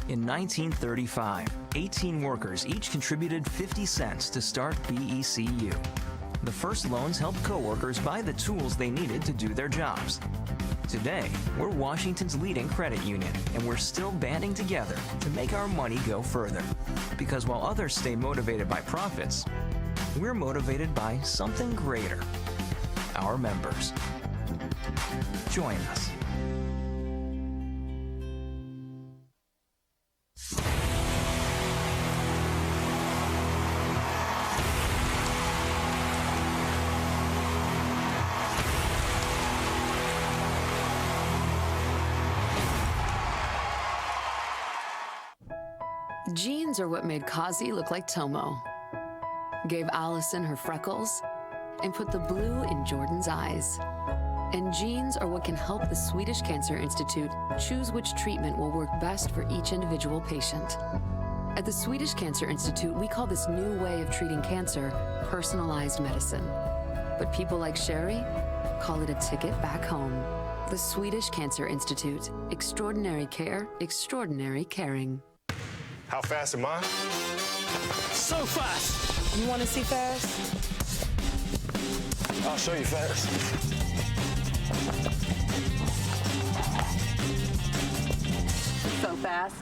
In 1935, 18 workers each contributed 50 cents to start BECU. The first loans helped coworkers buy the tools they needed to do their jobs. Today, we're Washington's leading credit union, and we're still banding together to make our money go further. Because while others stay motivated by profits, we're motivated by something greater, our members. Join us. Jeans are what made Kazi look like Tomo, gave Allison her freckles, and put the blue in Jordan's eyes. And jeans are what can help the Swedish Cancer Institute choose which treatment will work best for each individual patient. At the Swedish Cancer Institute, we call this new way of treating cancer personalized medicine. But people like Sherry call it a ticket back home. The Swedish Cancer Institute. Extraordinary care, extraordinary caring. How fast am I? So fast. You want to see fast? I'll show you fast. So fast.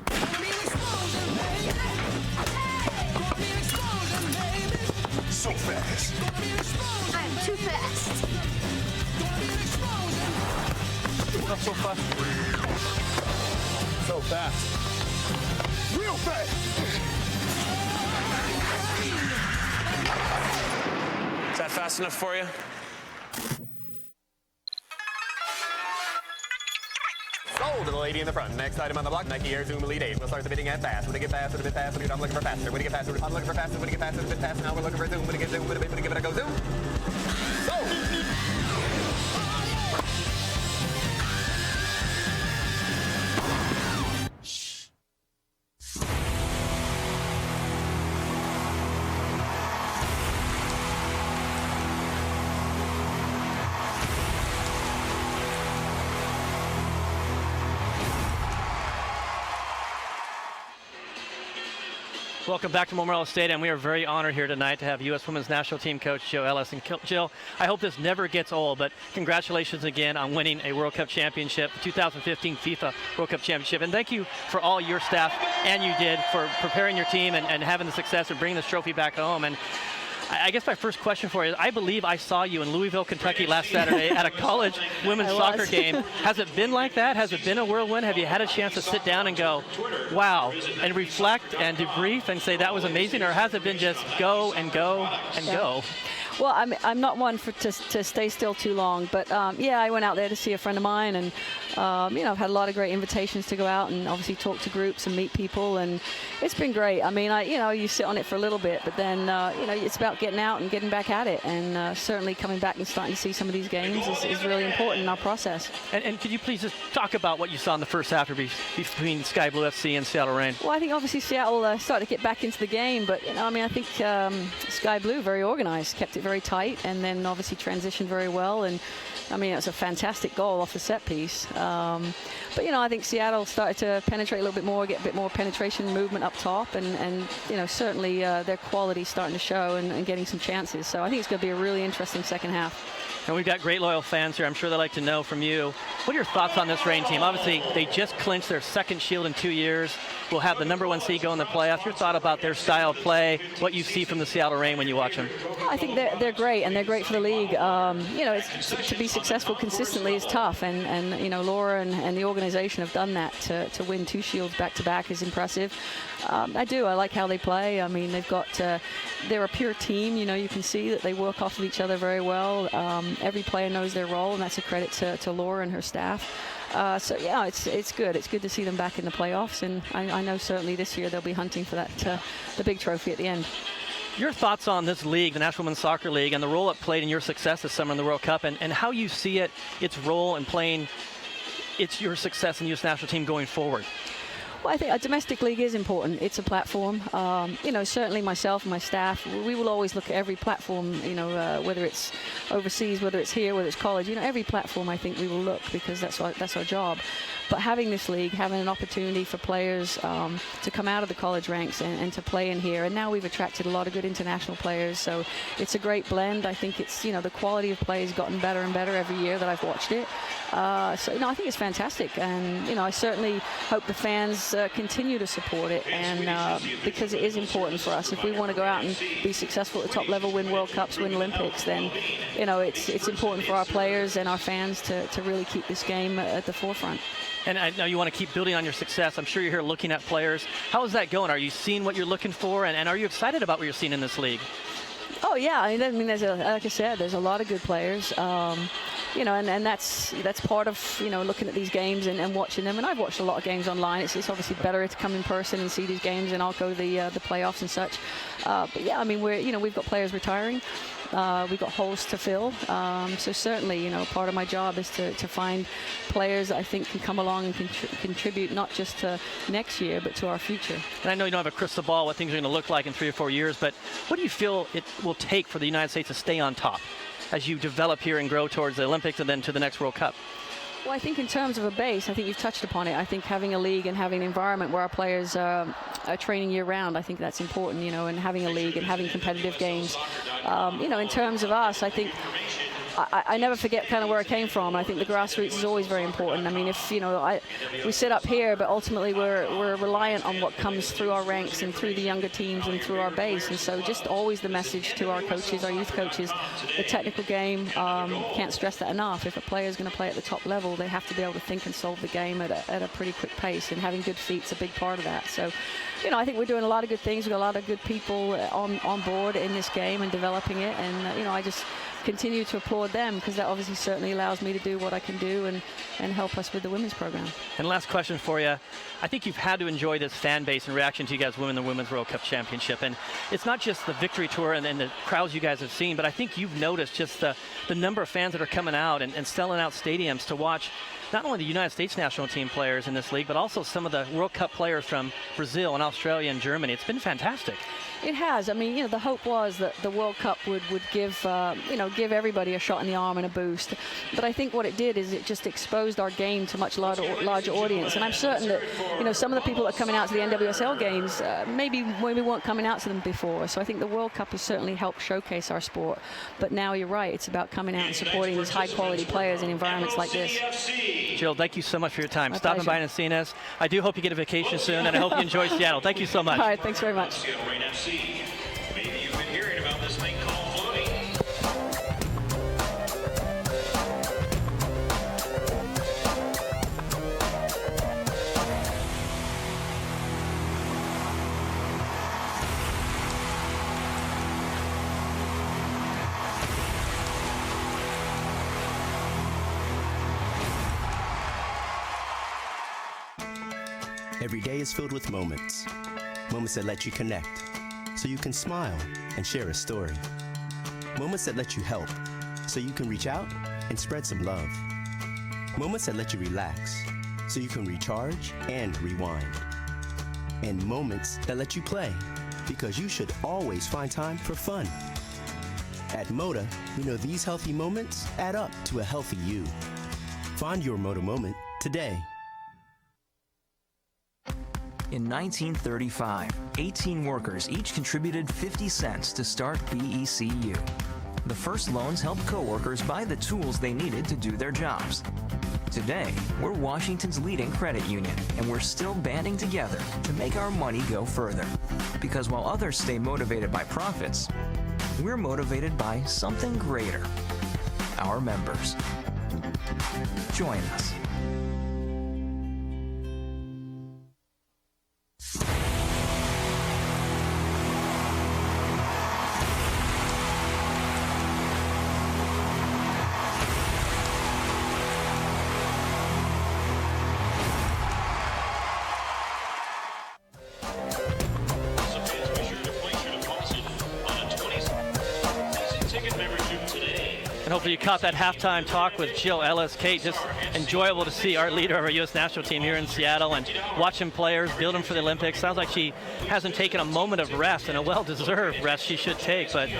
So fast. I'm too fast. Not so fast. So fast. Real fast. Is that fast enough for you? Sold to the lady in the front. Next item on the block, Nike Air Zoom Elite 8. We'll start the bidding at fast. When they get fast, when they get fast, I'm looking for faster. When they get faster, I'm looking for faster. When they get faster, a bit fast. Now we're looking for zoom. When they get zoom, when they give it a go zoom. Sold. Welcome back to Memorial Stadium. We are very honored here tonight to have U.S. Women's National Team coach Jill Ellis. And Jill, I hope this never gets old, but congratulations again on winning a World Cup championship, 2015 FIFA World Cup championship. And thank you for all your staff and you did for preparing your team and having the success of bringing this trophy back home. And I guess my first question for you is, I believe I saw you in Louisville, Kentucky last Saturday at a college women's soccer game. Has it been like that? Has it been a whirlwind? Have you had a chance to sit down and go, wow, and reflect and debrief and say that was amazing? Or has it been just go and go and go? Well, I'm not one to stay still too long, but yeah, I went out there to see a friend of mine, and you know, I've had a lot of great invitations to go out and obviously talk to groups and meet people, and it's been great. I mean, you know, you sit on it for a little bit, but then you know, it's about getting out and getting back at it, and certainly coming back and starting to see some of these games is really important in our process. And could you please just talk about what you saw in the first half between Sky Blue FC and Seattle Reign? Well, I think obviously Seattle started to get back into the game, but you know, I mean, I think Sky Blue very organized, kept it very tight, and then obviously transitioned very well. And I mean, it was a fantastic goal off the set piece. But you know, I think Seattle started to penetrate a little bit more, get a bit more penetration movement up top, and you know, certainly their quality starting to show and getting some chances. So I think it's going to be a really interesting second half. And we've got great loyal fans here. I'm sure they'd like to know from you, what are your thoughts on this Reign team? Obviously, they just clinched their second Shield in 2 years. Will have the #1 seed go in the playoffs. Your thought about their style of play, what you see from the Seattle Reign when you watch them? I think they're great, and they're great for the league. You know, to be successful consistently is tough, and you know, Laura and the organization have done that. To win 2 Shields back-to-back is impressive. I like how they play. I mean, they've got, they're a pure team. You know, you can see that they work off of each other very well. Every player knows their role, and that's a credit to Laura and her staff. So yeah, it's good. It's good to see them back in the playoffs, and I know certainly this year they'll be hunting for that the big trophy at the end. Your thoughts on this league, the National Women's Soccer League, and the role it played in your success this summer in the World Cup, and how you see its role in playing your success in the U.S. national team going forward? Well, I think a domestic league is important. It's a platform. You know, certainly myself and my staff, we will always look at every platform, you know, whether it's overseas, whether it's here, whether it's college, you know, every platform I think we will look, because that's our job. But having this league, having an opportunity for players to come out of the college ranks and to play in here, and now we've attracted a lot of good international players, so it's a great blend. I think it's, the quality of play has gotten better and better every year that I've watched it. So I think it's fantastic, and I certainly hope the fans continue to support it, and because it is important for us. If we want to go out and be successful at the top level, win World Cups, win Olympics, then it's important for our players and our fans to really keep this game at the forefront. And I know you want to keep building on your success. I'm sure you're here looking at players. How is that going? Are you seeing what you're looking for, and are you excited about what you're seeing in this league? Oh yeah, I mean, like I said, there's a lot of good players. And that's part of looking at these games and watching them. And I've watched a lot of games online. It's obviously better to come in person and see these games, and I'll go the playoffs and such. But yeah, I mean, we've got players retiring. We've got holes to fill. So certainly, part of my job is to find players that I think can come along and contribute not just to next year, but to our future. And I know you don't have a crystal ball what things are going to look like in 3 or 4 years, but what do you feel it will take for the United States to stay on top as you develop here and grow towards the Olympics and then to the next World Cup? Well, I think in terms of a base, I think you've touched upon it. I think having a league and having an environment where our players are training year-round, I think that's important, and having a league and having competitive games. In terms of us, I think I never forget kind of where I came from. I think the grassroots is always very important. I mean, if we sit up here, but ultimately we're reliant on what comes through our ranks and through the younger teams and through our base. And so just always the message to our coaches, our youth coaches, the technical game, can't stress that enough. If a player is going to play at the top level, they have to be able to think and solve the game at a pretty quick pace, and having good feet's a big part of that. So, I think we're doing a lot of good things. We've got a lot of good people on board in this game and developing it. And, I just continue to applaud them, because that obviously certainly allows me to do what I can do and help us with the women's program. And last question for you. I think you've had to enjoy this fan base and reaction to you guys winning the Women's World Cup Championship. And it's not just the victory tour and the crowds you guys have seen, but I think you've noticed just the number of fans that are coming out and selling out stadiums to watch not only the United States national team players in this league, but also some of the World Cup players from Brazil and Australia and Germany. It's been fantastic. It has. I mean, the hope was that the World Cup would give everybody a shot in the arm and a boost. But I think what it did is it just exposed our game to much larger audience. And I'm certain that, some of the people that are coming out to the NWSL games maybe weren't coming out to them before. So I think the World Cup has certainly helped showcase our sport. But now you're right. It's about coming out and supporting these high-quality players in environments like this. Jill, thank you so much for your time. My Stopping pleasure. by and seeing us. I do hope you get a vacation soon, and I hope you enjoy Seattle. Thank you so much. All right, thanks very much. Maybe you've been hearing about this thing called floating. Every day is filled with moments. Moments that let you connect, so you can smile and share a story. Moments that let you help, so you can reach out and spread some love. Moments that let you relax, so you can recharge and rewind. And moments that let you play, because you should always find time for fun. At Moda, we know these healthy moments add up to a healthy you. Find your Moda moment today. In 1935, 18 workers each contributed 50 cents to start BECU. The first loans helped coworkers buy the tools they needed to do their jobs. Today, we're Washington's leading credit union, and we're still banding together to make our money go further. Because while others stay motivated by profits, we're motivated by something greater: our members. Join us. And hopefully you caught that halftime talk with Jill Ellis. Kate, just enjoyable to see our leader of our U.S. national team here in Seattle and watching players, build them for the Olympics. Sounds like she hasn't taken a moment of rest, and a well-deserved rest she should take. But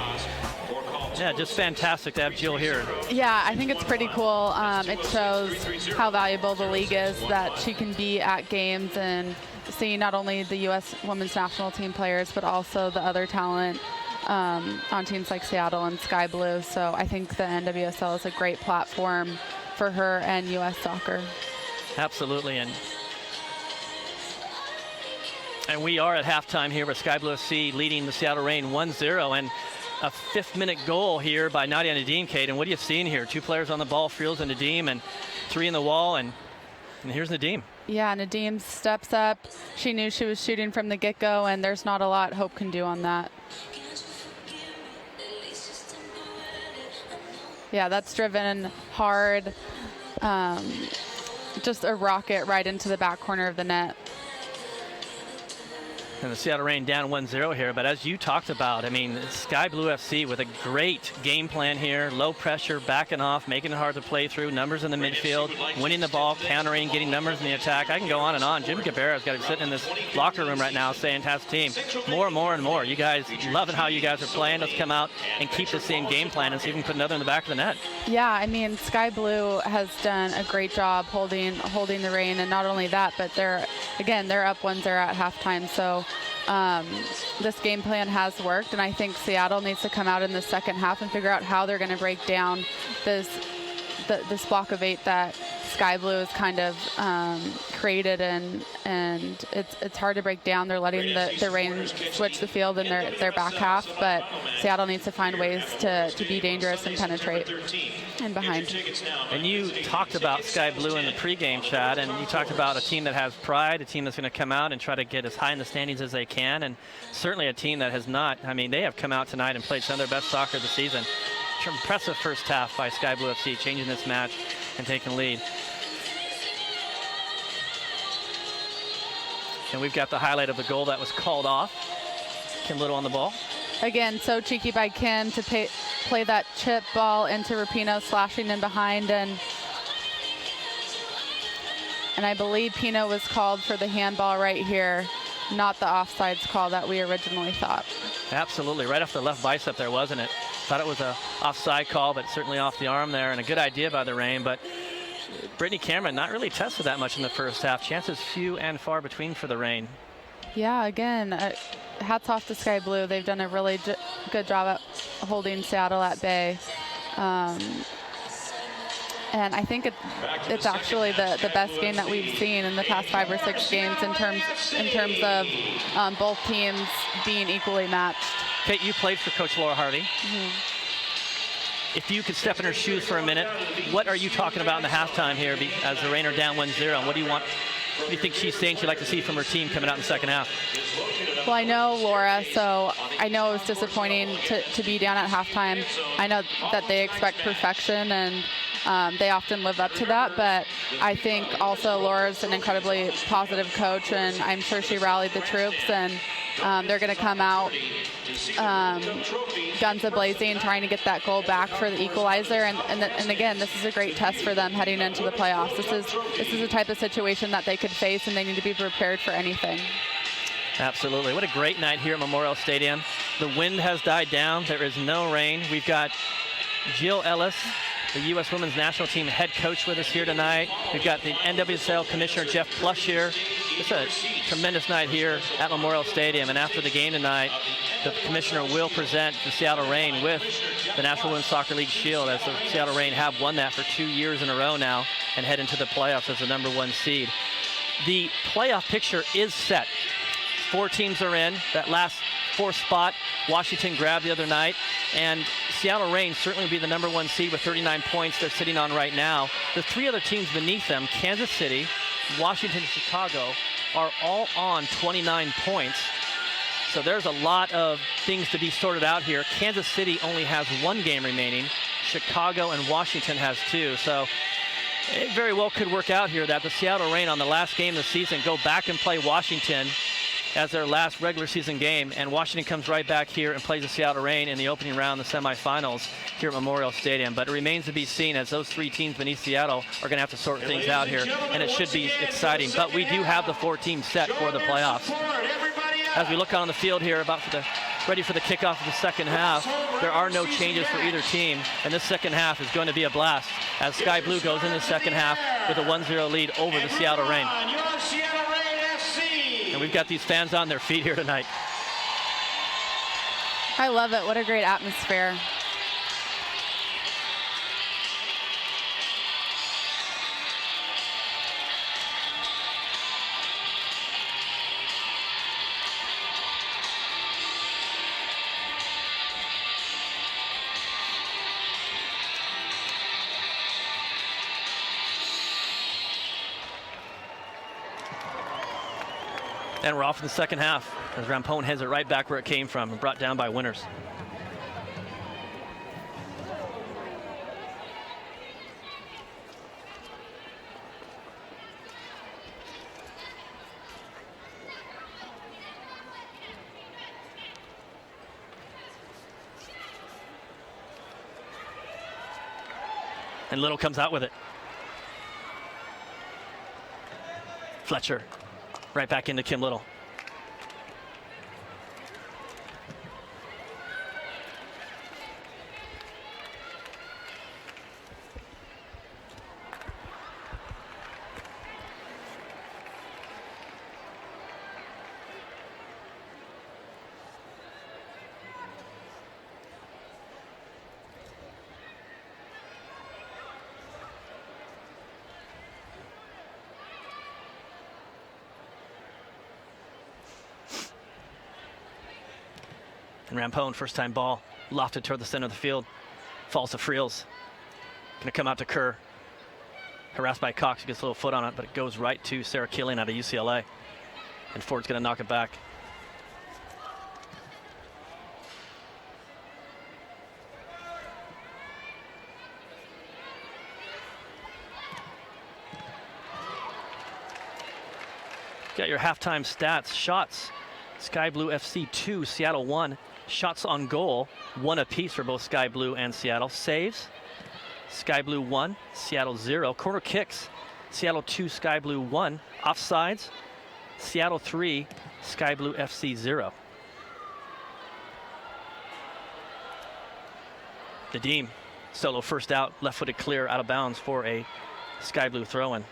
Yeah, just fantastic to have Jill here. Yeah, I think it's pretty cool. It shows how valuable the league is, that she can be at games and see not only the U.S. women's national team players, but also the other talent on teams like Seattle and Sky Blue. So I think the NWSL is a great platform for her and U.S. soccer. Absolutely. And we are at halftime here with Sky Blue FC leading the Seattle Reign 1-0. And a 5th-minute goal here by Nadia Nadim, Kate. And what are you seeing here? 2 players on the ball, Friels and Nadim, and 3 in the wall. And here's Nadim. Yeah, Nadim steps up. She knew she was shooting from the get-go, and there's not a lot Hope can do on that. Yeah, that's driven hard. Just a rocket right into the back corner of the net. And the Seattle Reign down 1-0 here, but as you talked about, I mean, Sky Blue FC with a great game plan here, low pressure, backing off, making it hard to play through, numbers in the midfield, winning the ball, countering, getting numbers in the attack. I can go on and on. Jim Cabrera's got to sitting in this locker room right now saying to his team, more and more and more. You guys, loving how you guys are playing. Let's come out and keep the same game plan and see if we can put another in the back of the net. Yeah, I mean, Sky Blue has done a great job holding the Reign, and not only that, but they're up 1-0 at halftime. So this game plan has worked, and I think Seattle needs to come out in the second half and figure out how they're going to break down this block of 8 that Sky Blue has kind of created, and it's hard to break down. They're letting the Reign switch the field in their back half, but Seattle needs to find ways to be dangerous and penetrate in behind. And you talked about Sky Blue in the pregame chat, and you talked about a team that has pride, a team that's going to come out and try to get as high in the standings as they can, and certainly a team that has not. I mean, they have come out tonight and played some of their best soccer of the season. Impressive first half by Sky Blue FC, changing this match and taking lead. And we've got the highlight of the goal that was called off. Kim Little on the ball. Again, so cheeky by Kim to play that chip ball into Rapinoe, slashing in behind, and I believe Pino was called for the handball right here, not the offsides call that we originally thought. Absolutely, right off the left bicep there, wasn't it? Thought it was a offside call, but certainly off the arm there, and a good idea by the Reign. But Brittany Cameron not really tested that much in the first half. Chances few and far between for the Reign. Yeah, again, hats off to Sky Blue. They've done a really good job at holding Seattle at bay. And I think it's actually the best game that we've seen in the past 5 or 6 games in terms of both teams being equally matched. Kate, you played for Coach Laura Harvey. Mm-hmm. If you could step in her shoes for a minute, what are you talking about in the halftime here as the Reign are down 1-0? And what do you think she's saying she'd like to see from her team coming out in the second half? Well, I know Laura, so I know it was disappointing to be down at halftime. I know that they expect perfection, and they often live up to that, but I think also Laura's an incredibly positive coach, and I'm sure she rallied the troops, and they're going to come out guns a-blazing, trying to get that goal back for the equalizer, and again, this is a great test for them heading into the playoffs. This is the type of situation that they could face, and they need to be prepared for anything. Absolutely. What a great night here at Memorial Stadium. The wind has died down. There is no rain. We've got Jill Ellis, the U.S. Women's National Team head coach, with us here tonight. We've got the NWSL Commissioner Jeff Plush here. It's a tremendous night here at Memorial Stadium. And after the game tonight, the Commissioner will present the Seattle Reign with the National Women's Soccer League Shield, as the Seattle Reign have won that for 2 years in a row now and head into the playoffs as the #1 seed. The playoff picture is set. 4 teams are in. That last 4th spot, Washington grabbed the other night. And Seattle Reign certainly will be the #1 seed with 39 points they're sitting on right now. The 3 other teams beneath them, Kansas City, Washington, and Chicago, are all on 29 points. So there's a lot of things to be sorted out here. Kansas City only has 1 game remaining. Chicago and Washington has 2. So it very well could work out here that the Seattle Reign on the last game of the season go back and play Washington as their last regular season game, and Washington comes right back here and plays the Seattle Reign in the opening round, the semifinals here at Memorial Stadium. But it remains to be seen, as those 3 teams beneath Seattle are going to have to sort things out here, and it should be exciting. But we do have the 4 teams set for the playoffs. As we look on the field here, ready for the kickoff of the second half, there are no changes for either team, and this second half is going to be a blast as Sky Blue goes in the second half with a 1-0 lead over the Seattle Reign. And we've got these fans on their feet here tonight. I love it. What a great atmosphere. And we're off in the second half as Rampone heads it right back where it came from and brought down by Winners. And Little comes out with it. Fletcher. Right back into Kim Little. And Rampone, first time ball, lofted toward the center of the field. Falls to Friels. Gonna come out to Kerr. Harassed by Cox, he gets a little foot on it, but it goes right to Sarah Killian out of UCLA. And Ford's gonna knock it back. Got your halftime stats. Shots, Sky Blue FC 2, Seattle 1. Shots on goal, 1 apiece for both Sky Blue and Seattle. Saves, Sky Blue 1, Seattle 0. Corner kicks, Seattle 2, Sky Blue 1. Offsides, Seattle 3, Sky Blue FC 0. Nadeem, solo first out, left-footed clear out of bounds for a Sky Blue throw-in.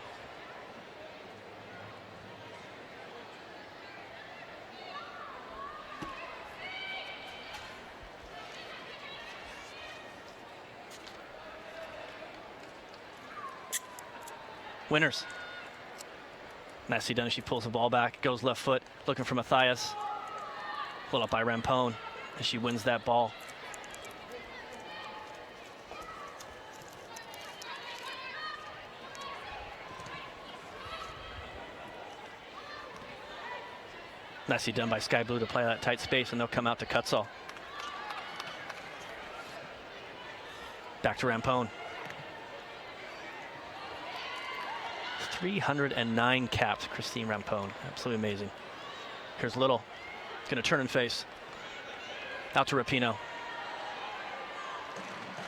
Winners. Nicely done. She pulls the ball back, goes left foot, looking for Matthias. Pulled up by Rampone, and she wins that ball. Nicely done by Sky Blue to play that tight space, and they'll come out to Cutsall. Back to Rampone. 309 caps, Christine Rampone. Absolutely amazing. Here's Little. Going to turn and face. Out to Rapinoe.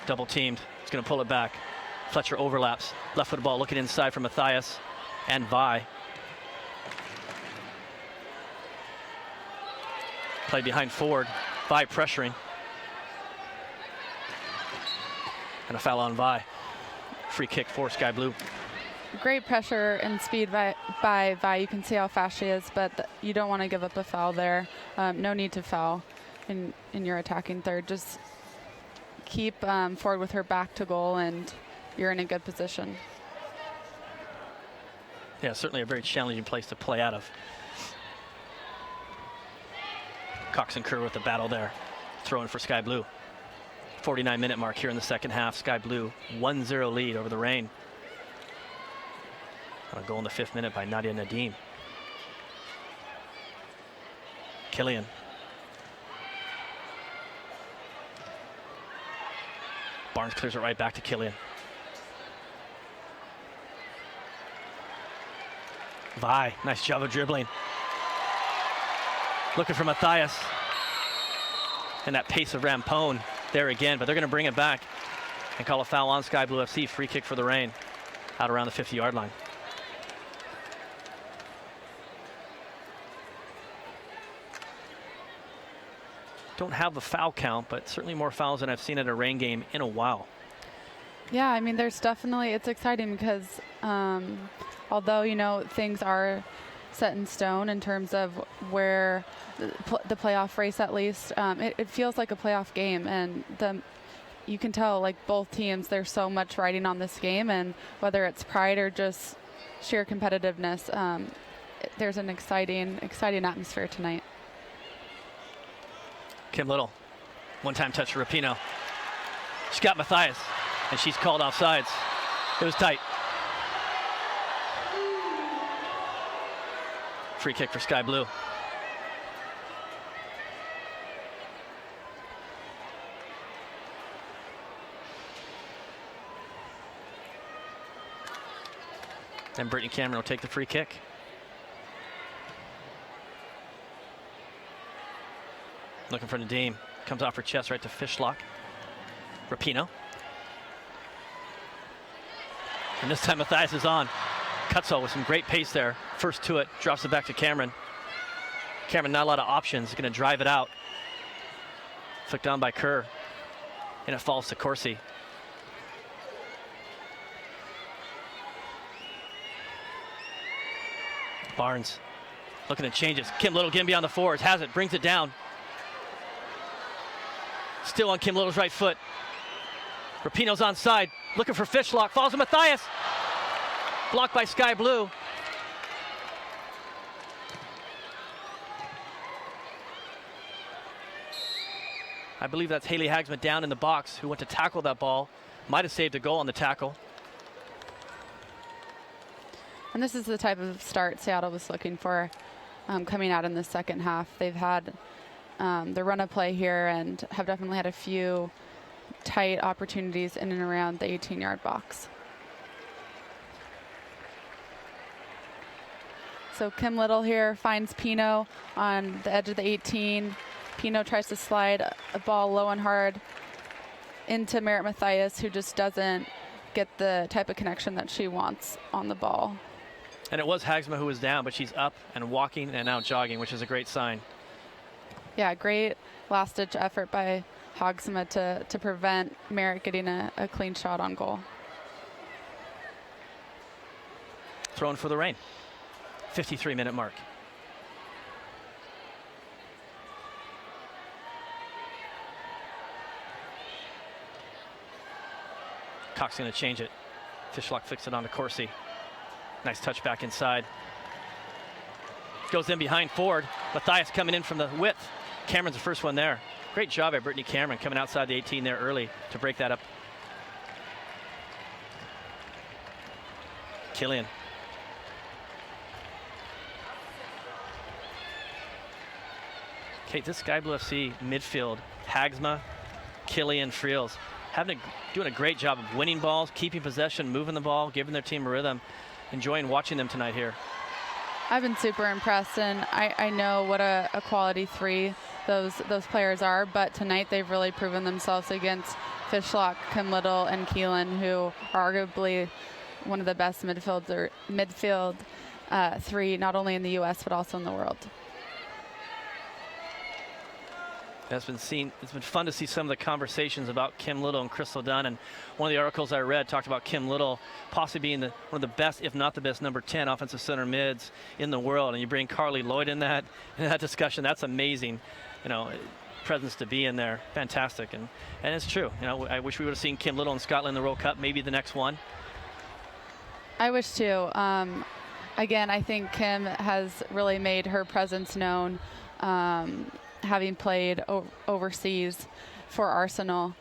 Double teamed. He's going to pull it back. Fletcher overlaps. Left foot ball looking inside for Matthias and Vi. Play behind Ford. Vi pressuring. And a foul on Vi. Free kick for Sky Blue. Great pressure and speed by Vi. You can see how fast she is, but you don't want to give up a foul there. No need to foul in your attacking third. Just keep Ford with her back to goal, and you're in a good position. Yeah, certainly a very challenging place to play out of. Cox and Kerr with the battle there. Throwing for Sky Blue. 49-minute mark here in the second half. Sky Blue 1-0 lead over the Reign. A goal in the 5th minute by Nadia Nadeem. Killian. Barnes clears it right back to Killian. Vi, nice job of dribbling. Looking for Matthias. And that pace of Rampone there again, but they're going to bring it back and call a foul on Sky Blue FC. Free kick for the Reign out around the 50-yard line. don't have the foul count, but certainly more fouls than I've seen at a rain game in a while. Yeah, I mean, there's definitely, it's exciting because although, you know, things are set in stone in terms of where the playoff race, at least, it feels like a playoff game. And you can tell, like, both teams, there's so much riding on this game. And whether it's pride or just sheer competitiveness, there's an exciting atmosphere tonight. Kim Little, one-time touch to Rapinoe. She's got Matthias, and she's called offsides. It was tight. Free kick for Sky Blue. Then Brittany Cameron will take the free kick. Looking for Nadeem. Comes off her chest right to Fishlock. Rapinoe. And this time Matthias is on. Cutso with some great pace there. First to it, drops it back to Cameron. Cameron, not a lot of options, going to drive it out. Flicked on by Kerr. And it falls to Corsi. Barnes looking at changes. Kim Little getting beyond the fours. Has it, brings it down. Still on Kim Little's right foot. Rapinoe's onside, looking for Fishlock, falls to Matthias. Blocked by Sky Blue. I believe that's Haley Hagsma down in the box, who went to tackle that ball. Might have saved a goal on the tackle. And this is the type of start Seattle was looking for coming out in the second half. They've had the run of play here and have definitely had a few tight opportunities in and around the 18-yard box. So Kim Little here finds Pino on the edge of the 18. Pino tries to slide a ball low and hard into Merritt Matthias, who just doesn't get the type of connection that she wants on the ball. And it was Hagsma who was down, but she's up and walking and now jogging, which is a great sign. Yeah, great last-ditch effort by Hagsma to prevent Merritt getting a clean shot on goal. Thrown for the rain. 53-minute mark. Cox going to change it. Fishlock flicks it onto Corsi. Nice touch back inside. Goes in behind Ford. Matthias coming in from the width. Cameron's the first one there. Great job by Brittany Cameron coming outside the 18 there early to break that up. Killian. Kate, this Sky Blue FC midfield, Hagsma, Killian, Friels, doing a great job of winning balls, keeping possession, moving the ball, giving their team a rhythm. Enjoying watching them tonight here. I've been super impressed, and I know what a quality three those players are, but tonight they've really proven themselves against Fishlock, Kim Little, and Keelan, who are arguably one of the best midfield three, not only in the U.S. but also in the world. It's been fun to see some of the conversations about Kim Little and Crystal Dunn, and one of the articles I read talked about Kim Little possibly being one of the best, if not the best, number 10 offensive center mids in the world. And you bring Carly Lloyd in that discussion. That's amazing, presence to be in there. Fantastic, and it's true. I wish we would have seen Kim Little in Scotland in the World Cup, maybe the next one. I wish too. Again, I think Kim has really made her presence known. Having played overseas for Arsenal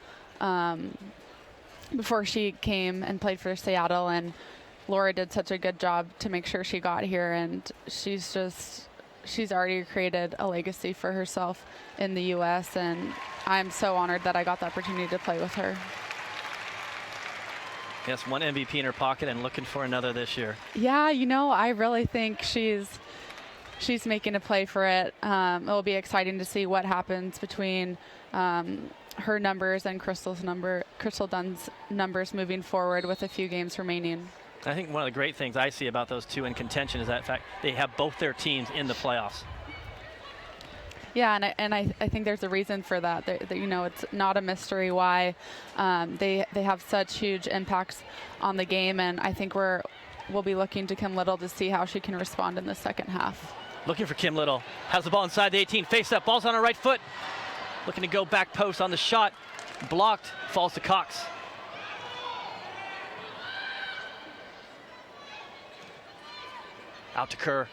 before she came and played for Seattle, and Laura did such a good job to make sure she got here, and she's already created a legacy for herself in the U.S., and I'm so honored that I got the opportunity to play with her. Yes, one MVP in her pocket and looking for another this year. Yeah, I really think she's making a play for it. It'll be exciting to see what happens between her numbers and Crystal Dunn's numbers moving forward with a few games remaining. I think one of the great things I see about those two in contention is that fact they have both their teams in the playoffs. Yeah, and I think there's a reason for that. You know, it's not a mystery why they have such huge impacts on the game, and I think we'll be looking to Kim Little to see how she can respond in the second half. Looking for Kim Little. Has the ball inside the 18. Face up. Ball's on her right foot. Looking to go back post on the shot. Blocked. Falls to Cox. Out to Kerr.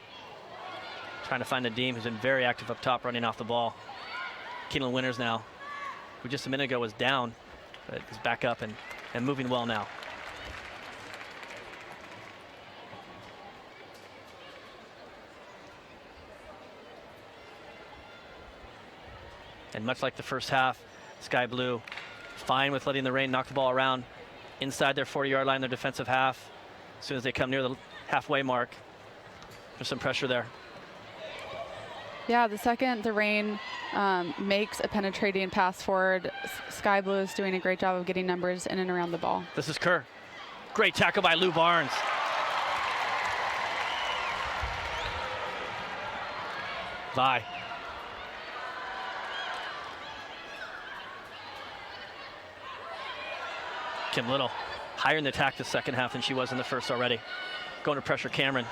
Trying to find Nadeem, who's been very active up top, running off the ball. Keeneland Winters now, who just a minute ago was down, but is back up and moving well now. And much like the first half, Sky Blue fine with letting the rain knock the ball around inside their 40-yard line, their defensive half. As soon as they come near the halfway mark, there's some pressure there. Yeah, the second the rain makes a penetrating pass forward, Sky Blue is doing a great job of getting numbers in and around the ball. This is Kerr. Great tackle by Lou Barnes. Vi. Kim Little higher in the attack the second half than she was in the first already. Going to pressure Cameron.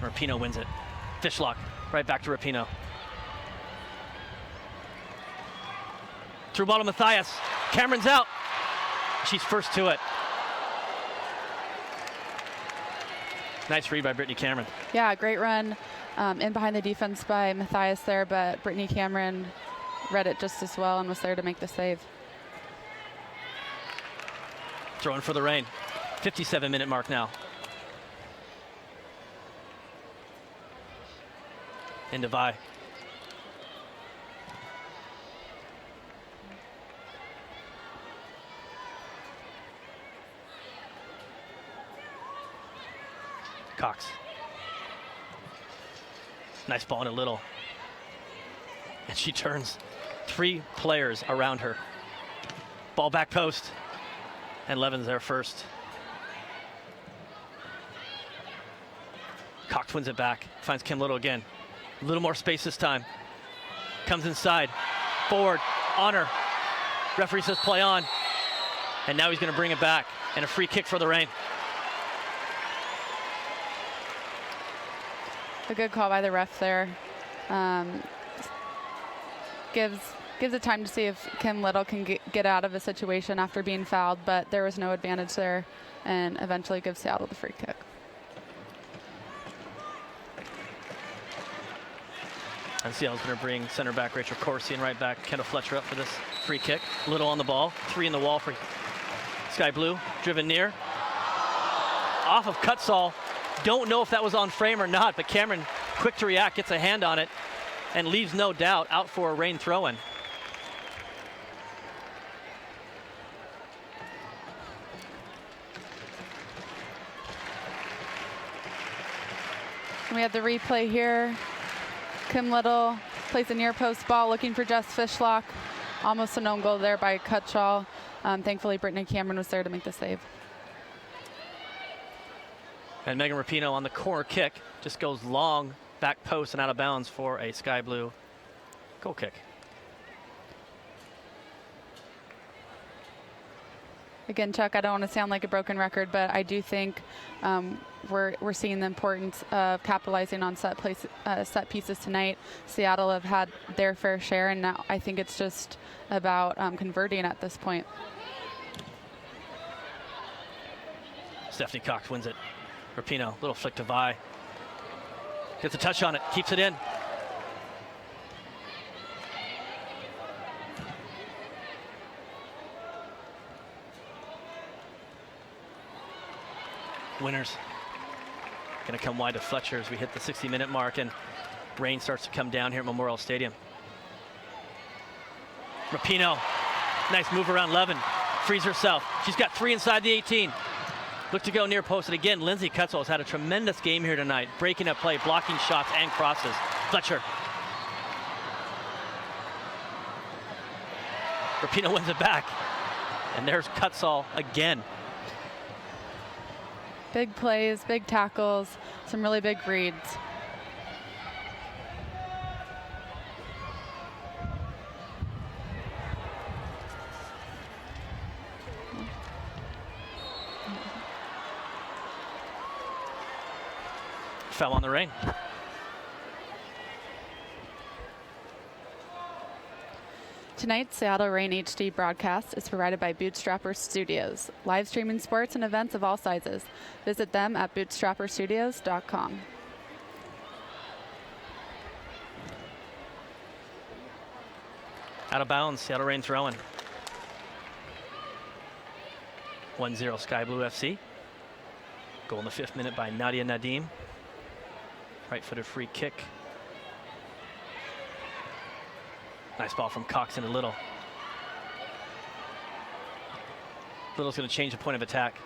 Rapinoe wins it. Fishlock right back to Rapinoe. Through ball to Matthias. Cameron's out. She's first to it. Nice read by Brittany Cameron. Yeah, great run in behind the defense by Matthias there, but Brittany Cameron read it just as well and was there to make the save. Throwing for the rain. 57-minute mark now. Into Vi. Cox. Nice ball in a little. And she turns 3 players around her. Ball back post. And Levin's there first. Cox wins it back. Finds Kim Little again. A little more space this time. Comes inside. Forward. On her. Referee says play on. And now he's going to bring it back. And a free kick for the Reign. A good call by the ref there. Gives it time to see if Kim Little can get out of a situation after being fouled, but there was no advantage there, and eventually gives Seattle the free kick. And Seattle's going to bring center back Rachel Corsi and right back Kendall Fletcher up for this free kick. Little on the ball. 3 in the wall for Sky Blue. Driven near. Off of Cutsall. Don't know if that was on frame or not, but Cameron, quick to react, gets a hand on it and leaves no doubt out for a Reign throw-in. We have the replay here. Kim Little plays a near post ball looking for Jess Fishlock. Almost an own goal there by Cutshaw. Thankfully, Brittany Cameron was there to make the save. And Megan Rapinoe on the corner kick just goes long back post and out of bounds for a Sky Blue goal kick. Again, Chuck, I don't want to sound like a broken record, but I do think we're seeing the importance of capitalizing on set pieces tonight. Seattle have had their fair share, and now I think it's just about converting at this point. Stephanie Cox wins it. Rapinoe, little flick to Vi. Gets a touch on it, keeps it in. Winners. Gonna come wide to Fletcher as we hit the 60-minute mark and rain starts to come down here at Memorial Stadium. Rapinoe, nice move around Levin. Frees herself. She's got 3 inside the 18. Look to go near post. And again, Lindsay Cutsall has had a tremendous game here tonight, breaking up play, blocking shots and crosses. Fletcher. Rapinoe wins it back. And there's Cutsall again. Big plays, big tackles, some really big reads. Fell on the rain. Tonight's Seattle Reign HD broadcast is provided by Bootstrapper Studios, live streaming sports and events of all sizes. Visit them at bootstrapperstudios.com. Out of bounds, Seattle Reign throwing. 1-0 Sky Blue FC. Goal in the 5th minute by Nadia Nadim. Right-footed free kick. Nice ball from Cox into Little. Little's going to change the point of attack.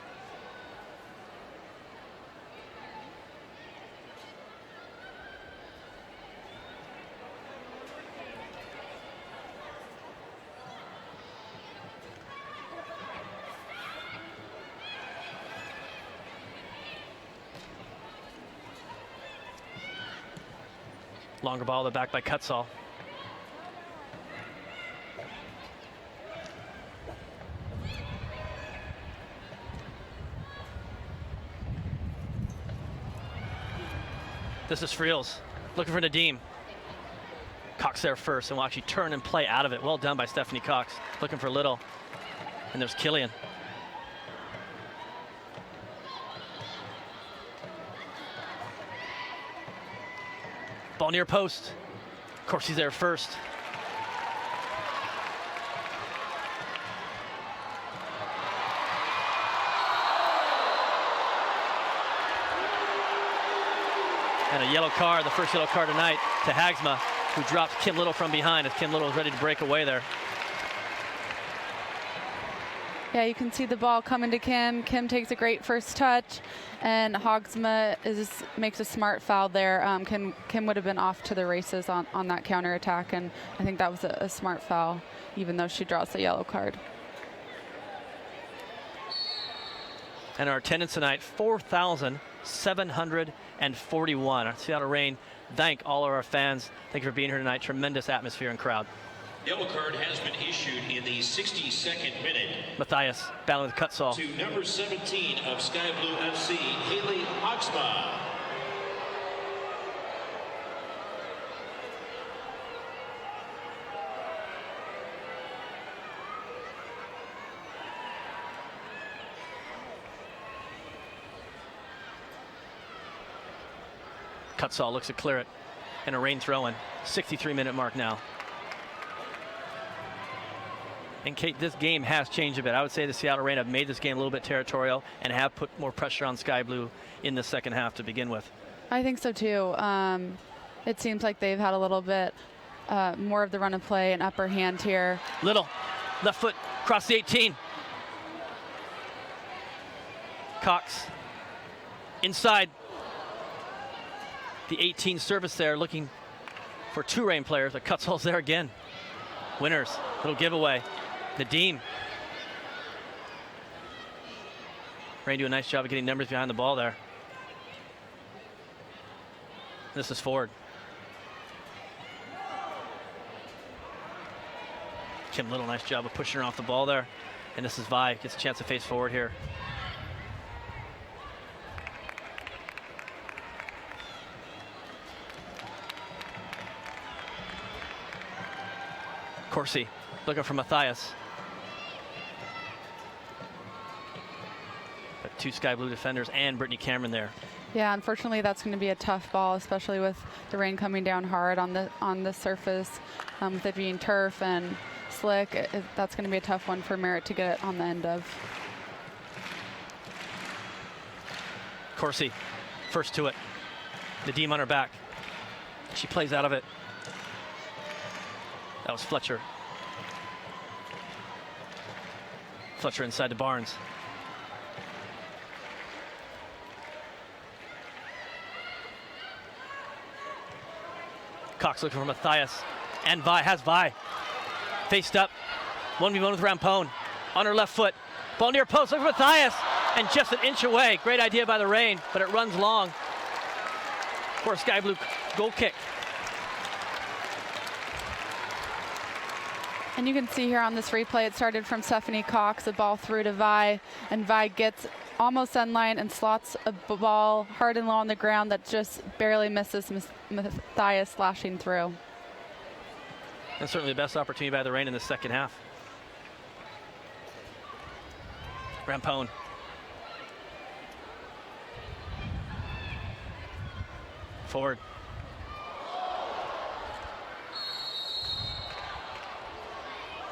Longer ball, the back by Cutsall. This is Friels looking for Nadim. Cox there first, and will actually turn and play out of it. Well done by Stephanie Cox. Looking for Little. And there's Killian. Ball near post. Of course, he's there first. And a yellow card, the first yellow card tonight to Hagsma, who drops Kim Little from behind as Kim Little is ready to break away there. Yeah, you can see the ball coming to Kim. Kim takes a great first touch, and Hagsma makes a smart foul there. Kim would have been off to the races on that counterattack, and I think that was a smart foul, even though she draws the yellow card. And our attendance tonight, 4,741. Our Seattle Reign thank all of our fans. Thank you for being here tonight. Tremendous atmosphere and crowd. Yellow card has been issued in the 62nd minute. Matthias battling with Cutsall. To number 17 of Sky Blue FC, Haley Hagsma. Cutsall looks to clear it. And a Reign throw-in. 63-minute mark now. And Kate, this game has changed a bit. I would say the Seattle Reign have made this game a little bit territorial and have put more pressure on Sky Blue in the second half to begin with. I think so too. It seems like they've had a little bit more of the run of play and upper hand here. Little, left foot, across the 18. Cox, inside the 18 service there, looking for two Reign players, but Cutsall's there again. Winners, little giveaway. Nadim. Reign do a nice job of getting numbers behind the ball there. This is Ford. Kim Little, nice job of pushing her off the ball there. And this is Vi, gets a chance to face forward here. Corsi looking for Matthias. Got two Sky Blue defenders and Brittany Cameron there. Yeah, unfortunately that's going to be a tough ball, especially with the rain coming down hard on the surface, with it being turf and slick. That's going to be a tough one for Merritt to get on the end of. Corsi, first to it. Nadim on her back. She plays out of it. That was Fletcher. Fletcher inside to Barnes. Cox looking for Matthias. And Vi has Vi. Faced up. 1v1 with Rampone. On her left foot. Ball near post, looking for Matthias. And just an inch away. Great idea by the Reign, but it runs long for a Sky Blue goal kick. And you can see here on this replay, it started from Stephanie Cox, the ball through to Vi, and Vi gets almost end line and slots a ball hard and low on the ground that just barely misses Matthias slashing through. And certainly the best opportunity by the Reign in the second half. Rampone. Forward.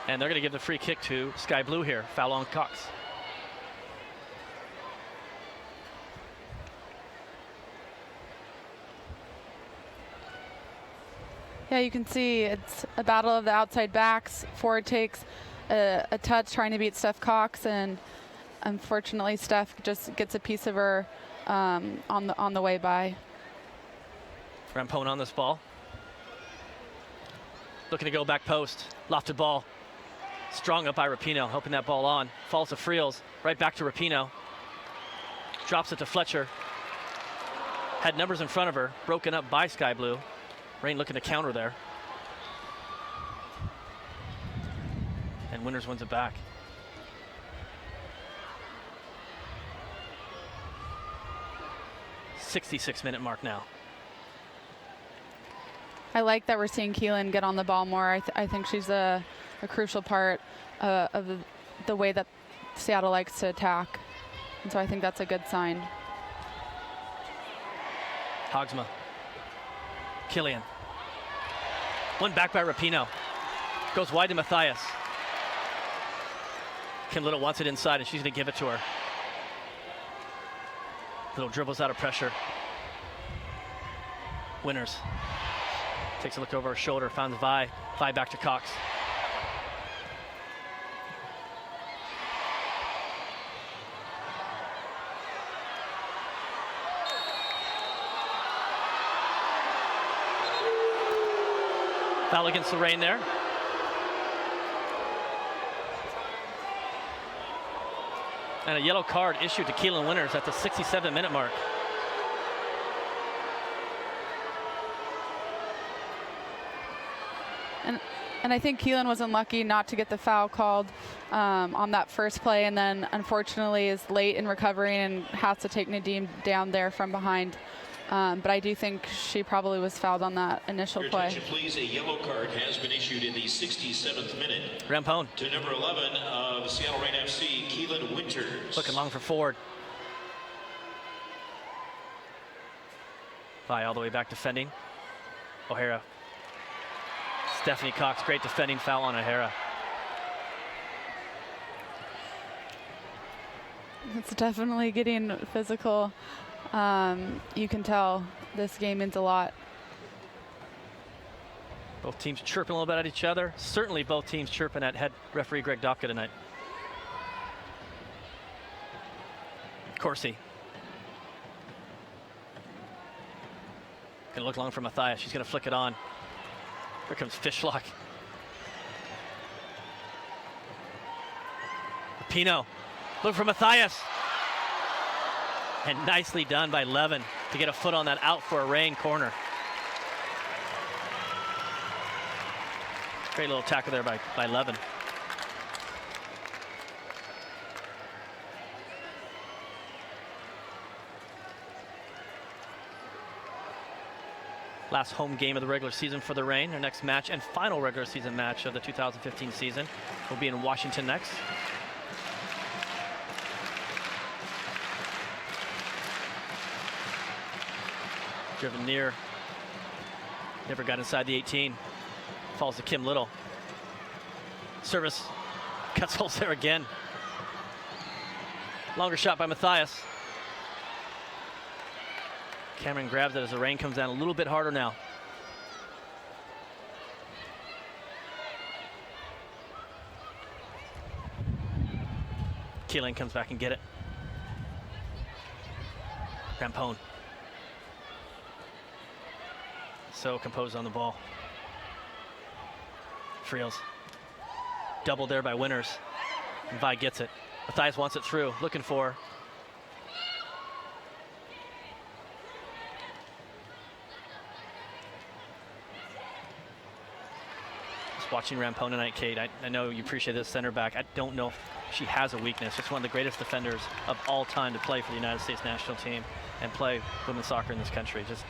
And they're going to give the free kick to Sky Blue here. Foul on Cox. Yeah, you can see it's a battle of the outside backs. Forward takes a touch trying to beat Steph Cox, and unfortunately Steph just gets a piece of her on the way by. Rampone on this ball. Looking to go back post. Lofted ball. Strong up by Rapinoe, helping that ball on. Falls to Friels. Right back to Rapinoe. Drops it to Fletcher. Had numbers in front of her. Broken up by Sky Blue. Reign looking to counter there. And Winters wins it back. .66-minute mark now. I like that we're seeing Keelan get on the ball more. I think she's a crucial part of the way that Seattle likes to attack. And so I think that's a good sign. Hogsma. Killian. One back by Rapinoe. Goes wide to Matthias. Kim Little wants it inside, and she's going to give it to her. Little dribbles out of pressure. Winters. Takes a look over her shoulder, finds Vi. Vi back to Cox. Foul against the Reign there. And a yellow card issued to Keelan Winters at the 67-minute mark. And I think Keelan was unlucky not to get the foul called on that first play, and then unfortunately is late in recovering and has to take Nadim down there from behind. But I do think she probably was fouled on that initial Your play. attention, please. A yellow card has been issued in the 67th minute. Rampone. To number 11 of Seattle Reign FC, Keelan Winters. Looking long for Ford. Vi all the way back defending. O'Hara. Stephanie Cox, great defending foul on O'Hara. It's definitely getting physical. You can tell this game means a lot. Both teams chirping a little bit at each other. Certainly both teams chirping at head referee Greg Dopka tonight. Corsi. Gonna look long for Matthias. She's gonna flick it on. Here comes Fishlock. Pino. Look for Matthias. And nicely done by Levin to get a foot on that out for a Reign corner. Great little tackle there by Levin. Last home game of the regular season for the Reign. Their next match and final regular season match of the 2015 season will be in Washington next. Driven near. Never got inside the 18. Falls to Kim Little. Service. Cuts holes there again. Longer shot by Matthias. Cameron grabs it as the rain comes down a little bit harder now. Keelan comes back and get it. Rampone. So composed on the ball. Friels. Doubled there by Winters. And Vi gets it. Matthias wants it through. Looking for. Just watching Rampone tonight, Kate, I know you appreciate this center back. I don't know if she has a weakness. Just one of the greatest defenders of all time to play for the United States national team and play women's soccer in this country. Just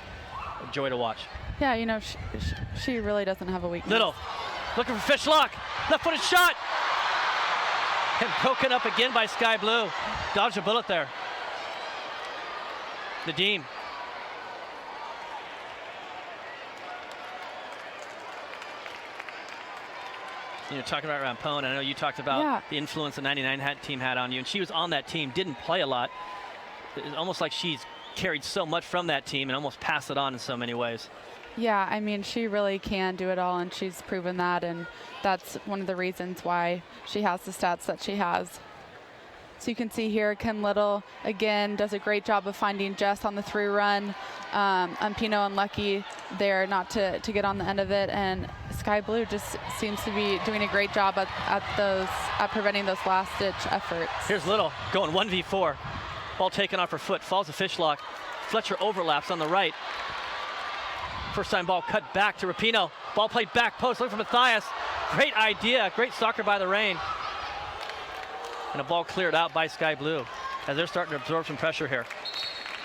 a joy to watch. Yeah, you know, she really doesn't have a weakness. Little, looking for Fishlock. Left-footed shot. And broken up again by Sky Blue. Dodged a bullet there. Nadeem. You know, talking about Rampone, I know you talked about the influence the 99 team had on you, and she was on that team, didn't play a lot. It's almost like she's carried so much from that team and almost passed it on in so many ways. Yeah, I mean, she really can do it all, and she's proven that, and that's one of the reasons why she has the stats that she has. So you can see here, Kim Little, again, does a great job of finding Jess on the through run. Pino unlucky there not to get on the end of it, and Sky Blue just seems to be doing a great job at preventing those last-ditch efforts. Here's Little going 1v4. Ball taken off her foot, falls to Fishlock. Fletcher overlaps on the right. First time ball cut back to Rapinoe. Ball played back post, looking for Matthias. Great idea, great soccer by the Reign. And a ball cleared out by Sky Blue as they're starting to absorb some pressure here.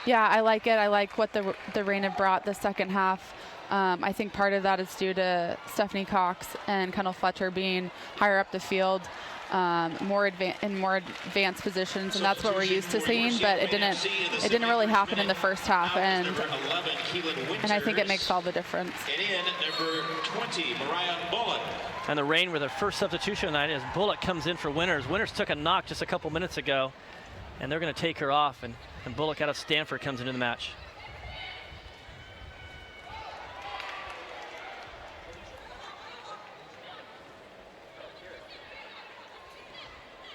Yeah, I like it. I like what the Reign have brought the second half. I think part of that is due to Stephanie Cox and Kendall Fletcher being higher up the field, more advanced positions, and that's what we're used to seeing. But it didn't really happen in the first half, and I think it makes all the difference. And in number 20, Mariah Bullock. And the Reign with their first substitution tonight as Bullock comes in for Winters. Winters took a knock just a couple minutes ago, and they're going to take her off, and Bullock out of Stanford comes into the match.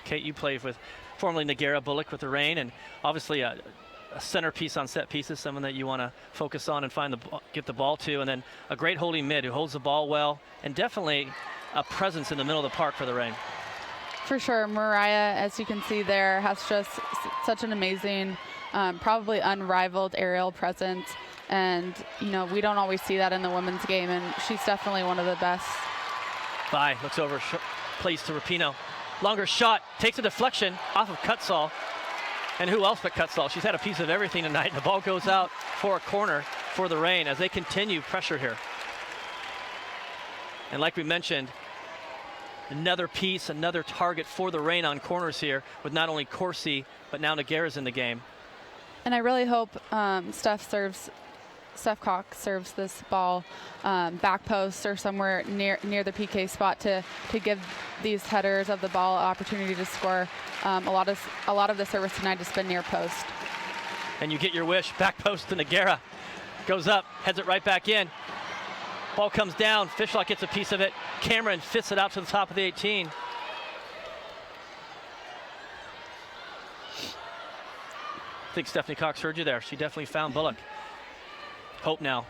Kate, you played with formerly Nagara Bullock with the Reign, and obviously a centerpiece on set pieces, someone that you want to focus on and get the ball to, and then a great holding mid who holds the ball well, and definitely a presence in the middle of the park for the Reign. For sure, Mariah, as you can see there, has just such an amazing, probably unrivaled aerial presence, and you know, we don't always see that in the women's game, and she's definitely one of the best. Bye, looks over, plays to Rapinoe. Longer shot, takes a deflection off of Cutsall. And who else but Cutsall? She's had a piece of everything tonight. The ball goes out for a corner for the Reign as they continue pressure here. And like we mentioned, another piece, another target for the Reign on corners here with not only Corsi, but now Nagara's in the game. And I really hope Steph Cox serves this ball back post or somewhere near the PK spot to give these headers of the ball an opportunity to score. A lot of the service tonight has been near post. And you get your wish. Back post to Nagara. Goes up, heads it right back in. Ball comes down. Fishlock gets a piece of it. Cameron fits it out to the top of the 18. I think Stephanie Cox heard you there. She definitely found Bullock. Hope now.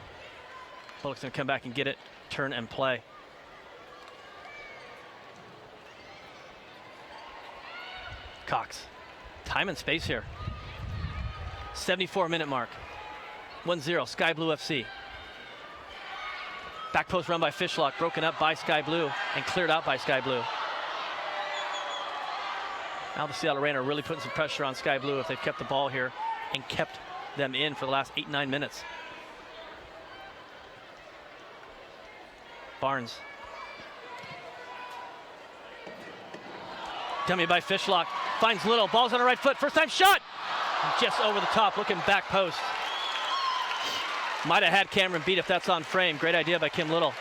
Bullock's going to come back and get it, turn and play. Cox. Time and space here. 74-minute mark. 1-0, Sky Blue FC. Back post run by Fishlock, broken up by Sky Blue and cleared out by Sky Blue. Now the Seattle Reign are really putting some pressure on Sky Blue if they've kept the ball here and kept them in for the last 8-9 minutes. Barnes. Dummy by Fishlock. Finds Little. Ball's on the right foot. First time shot. Just over the top, looking back post. Might have had Cameron beat if that's on frame. Great idea by Kim Little.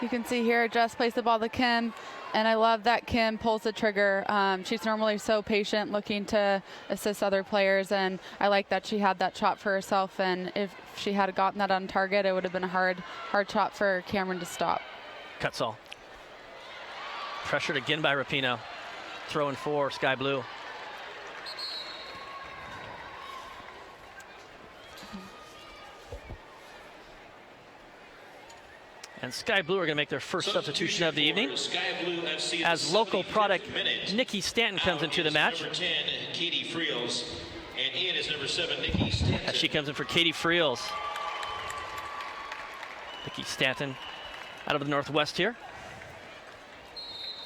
You can see here, Jess plays the ball to Kim, and I love that Kim pulls the trigger. She's normally so patient, looking to assist other players, and I like that she had that shot for herself, and if she had gotten that on target, it would have been a hard shot for Cameron to stop. Cutsall. Pressured again by Rapinoe. Throwing for Sky Blue. And Sky Blue are going to make their first substitution of the evening as local product Nikki Stanton comes into the match. Number 10, Katie Friels, and in is number 7, Nikki Stanton. As she comes in for Katie Friels. Nikki Stanton out of the Northwest here.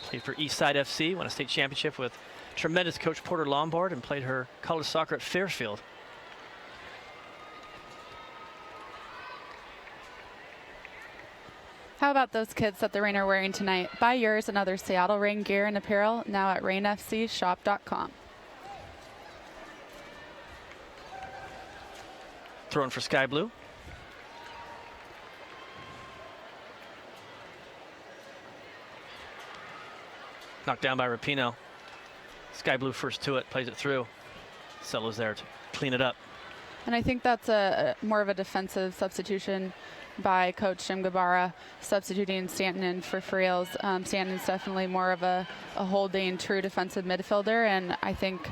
Played for Eastside FC, won a state championship with tremendous coach Porter Lombard, and played her college soccer at Fairfield. How about those kits that the Reign are wearing tonight? Buy yours and other Seattle Reign gear and apparel now at reignfcshop.com. Throwing for Sky Blue. Knocked down by Rapinoe. Sky Blue first to it, plays it through. Celo's there to clean it up. And I think that's more of a defensive substitution by Coach Jim Gabara, substituting Stanton in for Friels. Stanton's definitely more of a holding, true defensive midfielder, and I think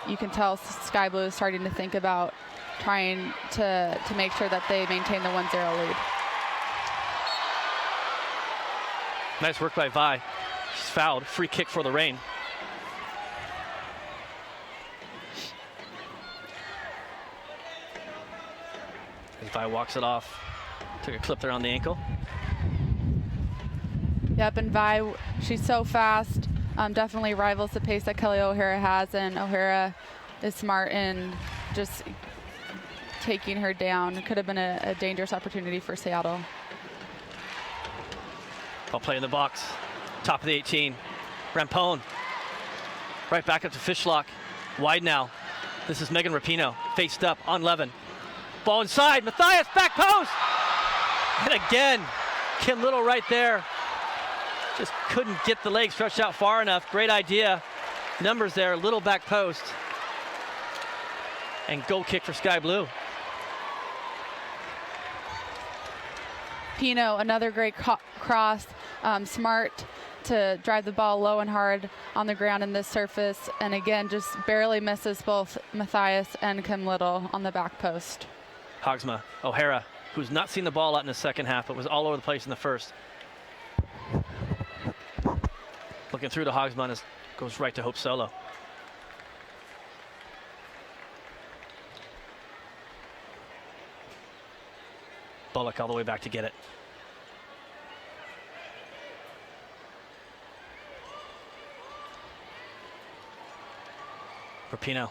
you can tell Sky Blue is starting to think about trying to make sure that they maintain the 1-0 lead. Nice work by Vi. She's fouled. Free kick for the Reign. As Vi walks it off. Took a clip there on the ankle. Yep, and Vi, she's so fast. Definitely rivals the pace that Kelly O'Hara has, and O'Hara is smart in just taking her down. It could have been a dangerous opportunity for Seattle. Ball play in the box. Top of the 18. Rampone. Right back up to Fishlock. Wide now. This is Megan Rapinoe. Faced up on Levin. Ball inside. Matthias, back post! And again, Kim Little right there. Just couldn't get the leg stretched out far enough. Great idea. Numbers there, Little back post. And goal kick for Sky Blue. Pino, another great cross. Smart to drive the ball low and hard on the ground in this surface. And again, just barely misses both Matthias and Kim Little on the back post. Hogsma, O'Hara, who's not seen the ball a lot in the second half, but was all over the place in the first. Looking through to Hogsma, and goes right to Hope Solo. Bullock all the way back to get it. Rapinoe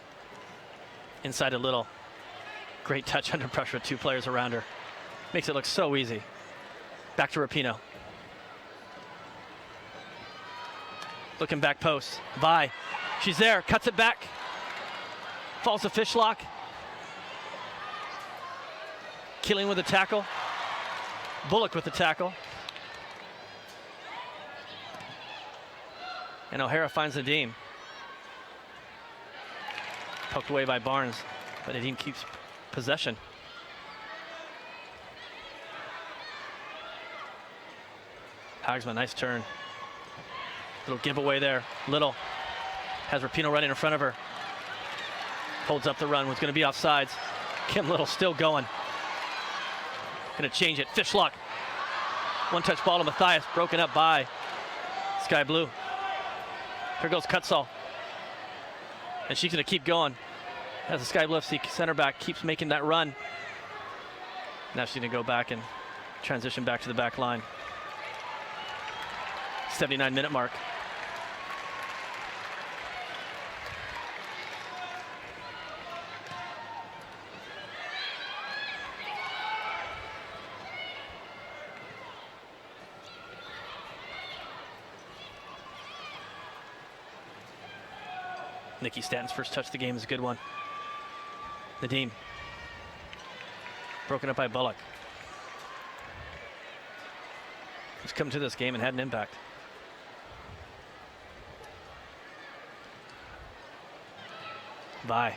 inside a Little. Great touch under pressure with two players around her. Makes it look so easy. Back to Rapinoe. Looking back post. Vi. She's there. Cuts it back. Falls to Fishlock. Killing with a tackle. Bullock with the tackle. And O'Hara finds Nadim. Poked away by Barnes, but Nadim keeps possession. Hogsma, nice turn. Little giveaway there. Little has Rapinoe running in front of her. Holds up the run. Was going to be offsides. Kim Little still going. Going to change it. Fishlock. One-touch ball to Matthias. Broken up by Sky Blue. Here goes Kutzall. And she's going to keep going as the Sky Blue FC center back keeps making that run. Now she's going to go back and transition back to the back line. 79-minute mark. Nikki Stanton's first touch of the game is a good one. Nadim. Broken up by Bullock. Who's come to this game and had an impact. Vi.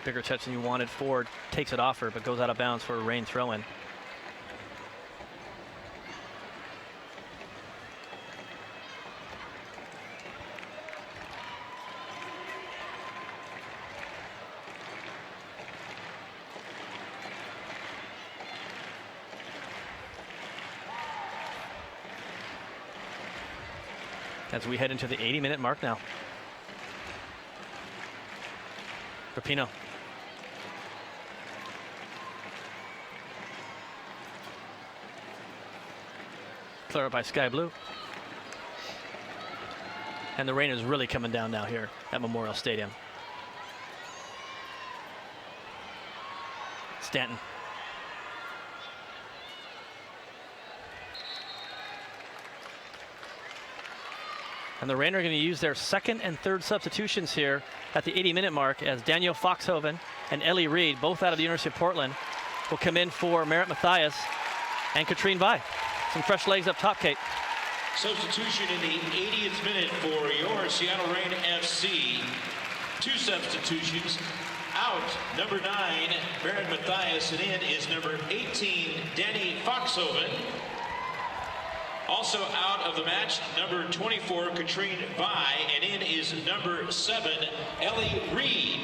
Bigger touch than you wanted. Ford takes it off her, but goes out of bounds for a Reign throw-in. As we head into the 80-minute mark now. Rapinoe. Clear up by Sky Blue. And the rain is really coming down now here at Memorial Stadium. Stanton. And the Rain are going to use their second and third substitutions here at the 80-minute mark as Daniel Foxhoven and Ellie Reed, both out of the University of Portland, will come in for Merritt Mathias and Katrine Vi. Some fresh legs up top, Kate. Substitution in the 80th minute for your Seattle Reign FC. 2 substitutions. Out, number 9, Merritt Mathias, and in is number 18, Danny Foxhoven. Also out of the match, number 24, Katrine Vi, and in is number 7, Ellie Reed.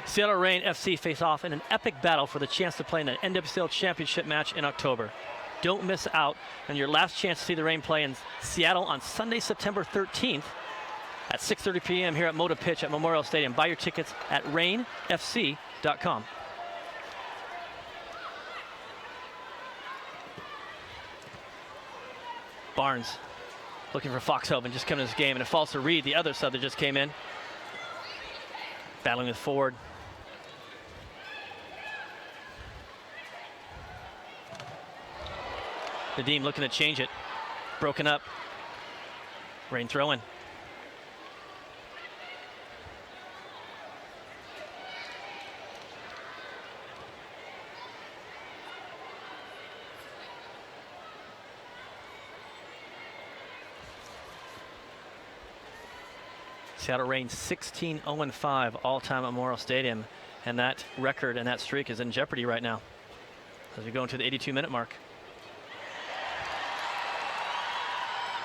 Seattle Reign FC face off in an epic battle for the chance to play in the NWSL Championship match in October. Don't miss out on your last chance to see the Reign play in Seattle on Sunday, September 13th at 6:30 p.m. here at Moda Pitch at Memorial Stadium. Buy your tickets at reignfc.com. Barnes looking for Foxhoven, just coming to this game, and it falls to Reed, the other sub that just came in. Battling with Ford. Nadim looking to change it. Broken up. Reign throwing. Seattle Reign 16-0-5 all-time at Memorial Stadium, and that record and that streak is in jeopardy right now as we go into the 82-minute mark.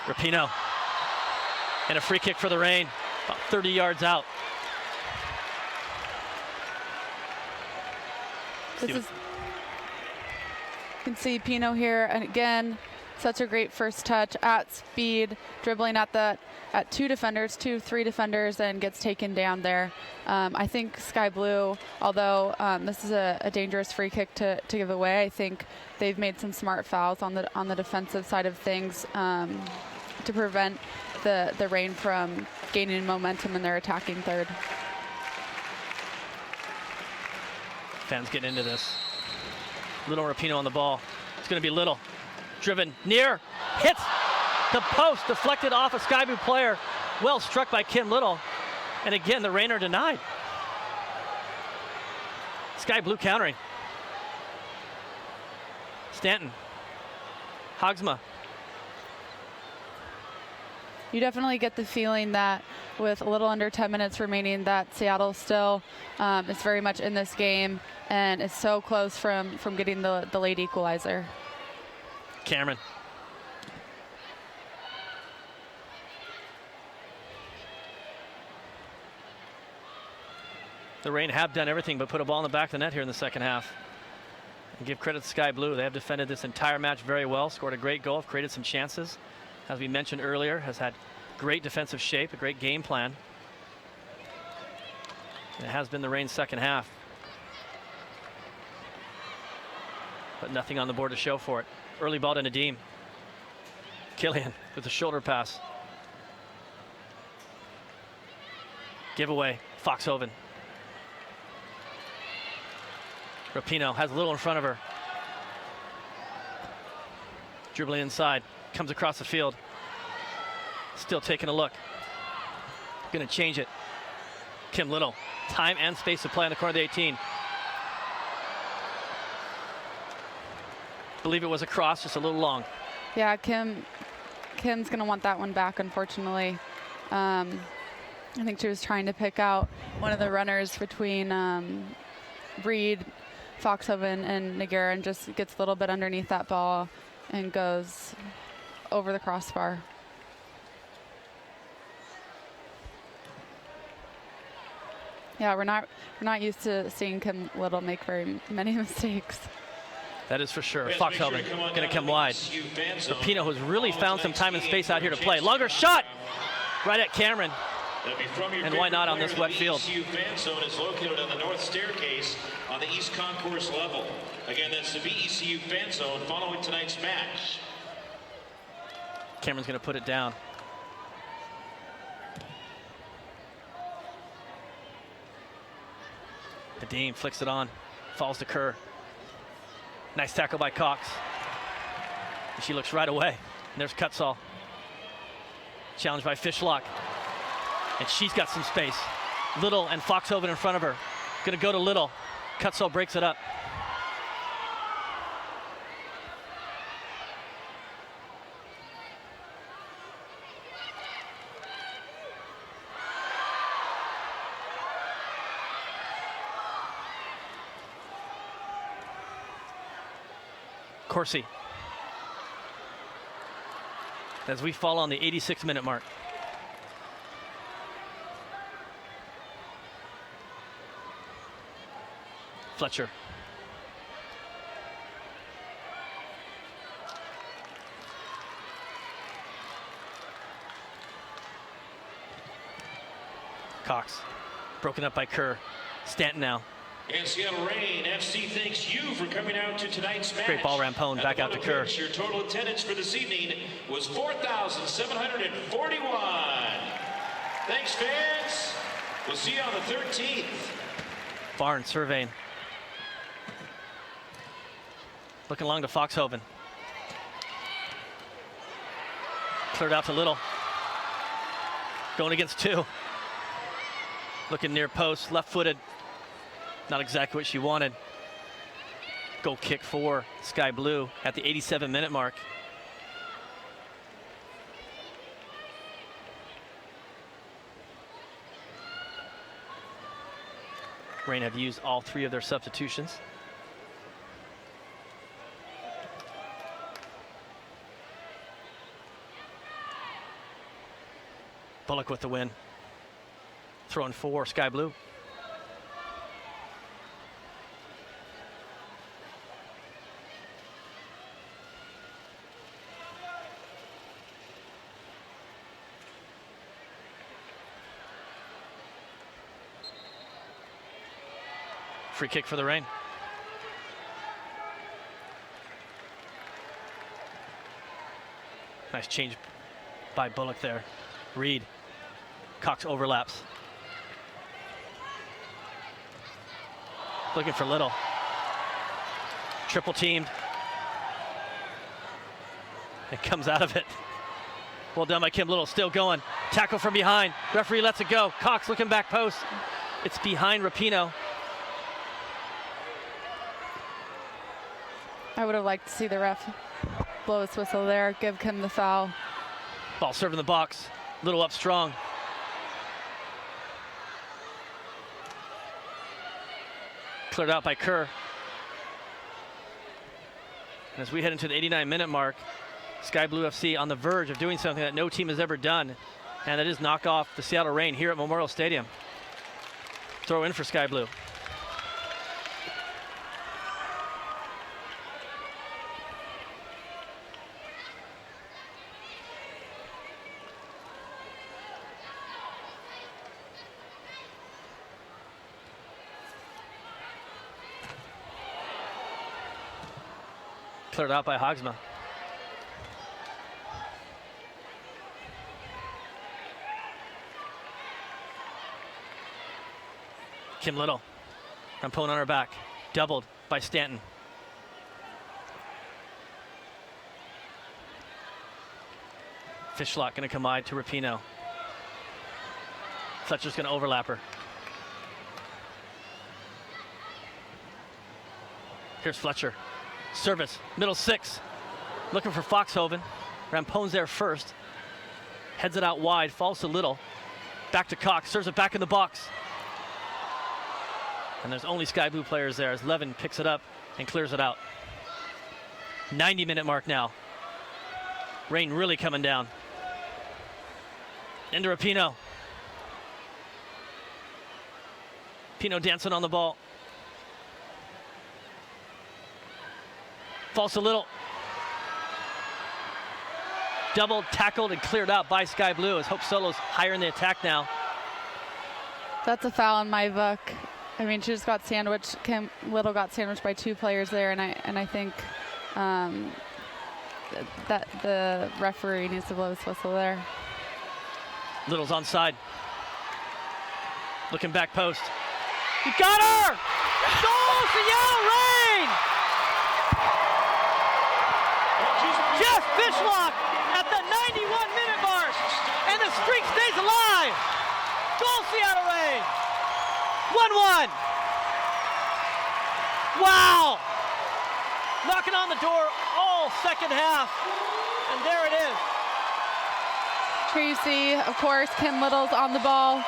Rapinoe and a free kick for the Reign, about 30 yards out. You can see Pino here, and again, such a great first touch at speed, dribbling at two, three defenders, and gets taken down there. I think Sky Blue, although this is a dangerous free kick to give away, I think they've made some smart fouls on the defensive side of things to prevent the Reign from gaining momentum in their attacking third. Fans getting into this. Little Rapinoe on the ball. It's going to be Little. Driven near, hits the post, deflected off a Sky Blue player. Well struck by Kim Little. And again, the Reign are denied. Sky Blue countering. Stanton. Hogsma. You definitely get the feeling that with a little under 10 minutes remaining that Seattle still is very much in this game and is so close from getting the late equalizer. Cameron. The Reign have done everything but put a ball in the back of the net here in the second half. And give credit to Sky Blue. They have defended this entire match very well, scored a great goal, created some chances. As we mentioned earlier, has had great defensive shape, a great game plan. And it has been the Reign's second half. But nothing on the board to show for it. Early ball to Nadim. Killian with the shoulder pass. Giveaway, Foxhoven. Rapinoe has a little in front of her. Dribbling inside, comes across the field. Still taking a look. Gonna change it. Kim Little, time and space to play on the corner of the 18. Believe it was a cross, just a little long. Yeah, Kim's gonna want that one back, unfortunately. I think she was trying to pick out one of the runners between Reed, Foxhoven, and Nagara, and just gets a little bit underneath that ball and goes over the crossbar. Yeah, we're not used to seeing Kim Little make very many mistakes. That is for sure. Foxhoven going to come wide. Rapinoe, who's really found some time and space out here to play. Longer shot right at Cameron. And why not on this wet field? The ECU fan zone is located on the north staircase on the east concourse level. Again, that's the BECU fan zone following tonight's match. Cameron's going to put it down. Nadeem flicks it on, falls to Kerr. Nice tackle by Cox. And she looks right away. And there's Cutsall. Challenged by Fishlock. And she's got some space. Little and Foxhoven in front of her. Gonna go to Little. Cutsall breaks it up. Corsi. As we fall on the 86-minute mark. Fletcher. Cox. Broken up by Kerr. Stanton now. And Seattle Reign FC thanks you for coming out to tonight's match. Great ball, Rampone, back out to Kerr. Your total attendance for this evening was 4,741. Thanks, fans. We'll see you on the 13th. Barnes surveying. Looking along to Foxhoven. Cleared out to Little. Going against two. Looking near post, left-footed. Not exactly what she wanted. Goal kick for Sky Blue at the 87-minute mark. Reign have used all three of their substitutions. Bullock with the win. Throwing for Sky Blue. Free kick for the Reign. Nice change by Bullock there. Reed. Cox overlaps. Looking for Little. Triple teamed. And comes out of it. Well done by Kim Little, still going. Tackle from behind. Referee lets it go. Cox looking back post. It's behind Rapinoe. I would have liked to see the ref blow his whistle there, give Kim the foul. Ball served in the box. Little up strong. Cleared out by Kerr. And as we head into the 89-minute mark, Sky Blue FC on the verge of doing something that no team has ever done, and that is knock off the Seattle Reign here at Memorial Stadium. Throw in for Sky Blue. Cleared out by Hogsma. Kim Little. Rampone on her back. Doubled by Stanton. Fishlock going to come wide to Rapinoe. Fletcher's going to overlap her. Here's Fletcher. Service, middle six. Looking for Foxhoven. Rampone's there first. Heads it out wide, falls to Little. Back to Cox, serves it back in the box. And there's only Sky Blue players there as Levin picks it up and clears it out. 90-minute mark now. Rain really coming down. Into Rapinoe. Pino dancing on the ball. False a little. Double tackled and cleared out by Sky Blue as Hope Solo's higher in the attack now. That's a foul in my book. I mean, she just got sandwiched. Kim Little got sandwiched by 2 players there, and I think that the referee needs to blow his whistle there. Little's onside. Looking back post. You got her! Goal, Seattle Reign! Jeff Fishlock at the 91-minute mark, and the streak stays alive. Goal, Seattle Reign. 1-1. Wow! Knocking on the door all second half, and there it is. Here you see, of course, Kim Little's on the ball,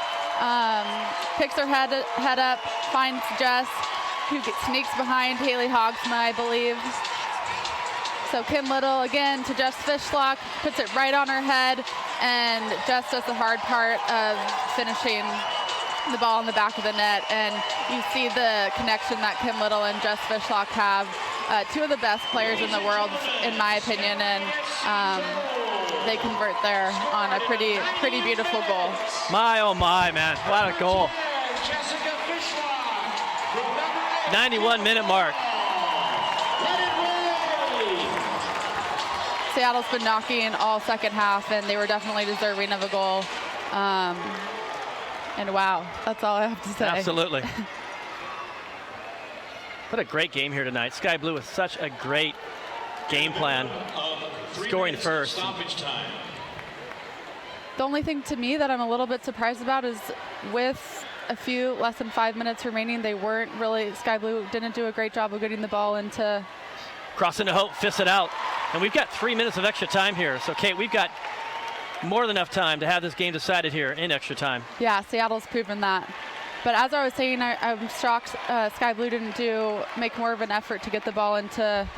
picks her head up, finds Jess, who sneaks behind Haley Hogsma, I believe. So Kim Little again to Jess Fishlock, puts it right on her head, and Jess does the hard part of finishing the ball in the back of the net. And you see the connection that Kim Little and Jess Fishlock have. 2 of the best players in the world, in my opinion, and they convert there on a pretty beautiful goal. My, oh my, man, what a goal. 91-minute mark. Seattle's been knocking all second half, and they were definitely deserving of a goal. And wow, that's all I have to say. Absolutely. What a great game here tonight. Sky Blue with such a great game plan, scoring first. The only thing to me that I'm a little bit surprised about is with a few less than 5 minutes remaining, they weren't really, Sky Blue didn't do a great job of getting the ball into. Crossing to Hope, fists it out. And we've got 3 minutes of extra time here. So, Kate, we've got more than enough time to have this game decided here in extra time. Yeah, Seattle's proven that. But as I was saying, I'm shocked Sky Blue didn't make more of an effort to get the ball into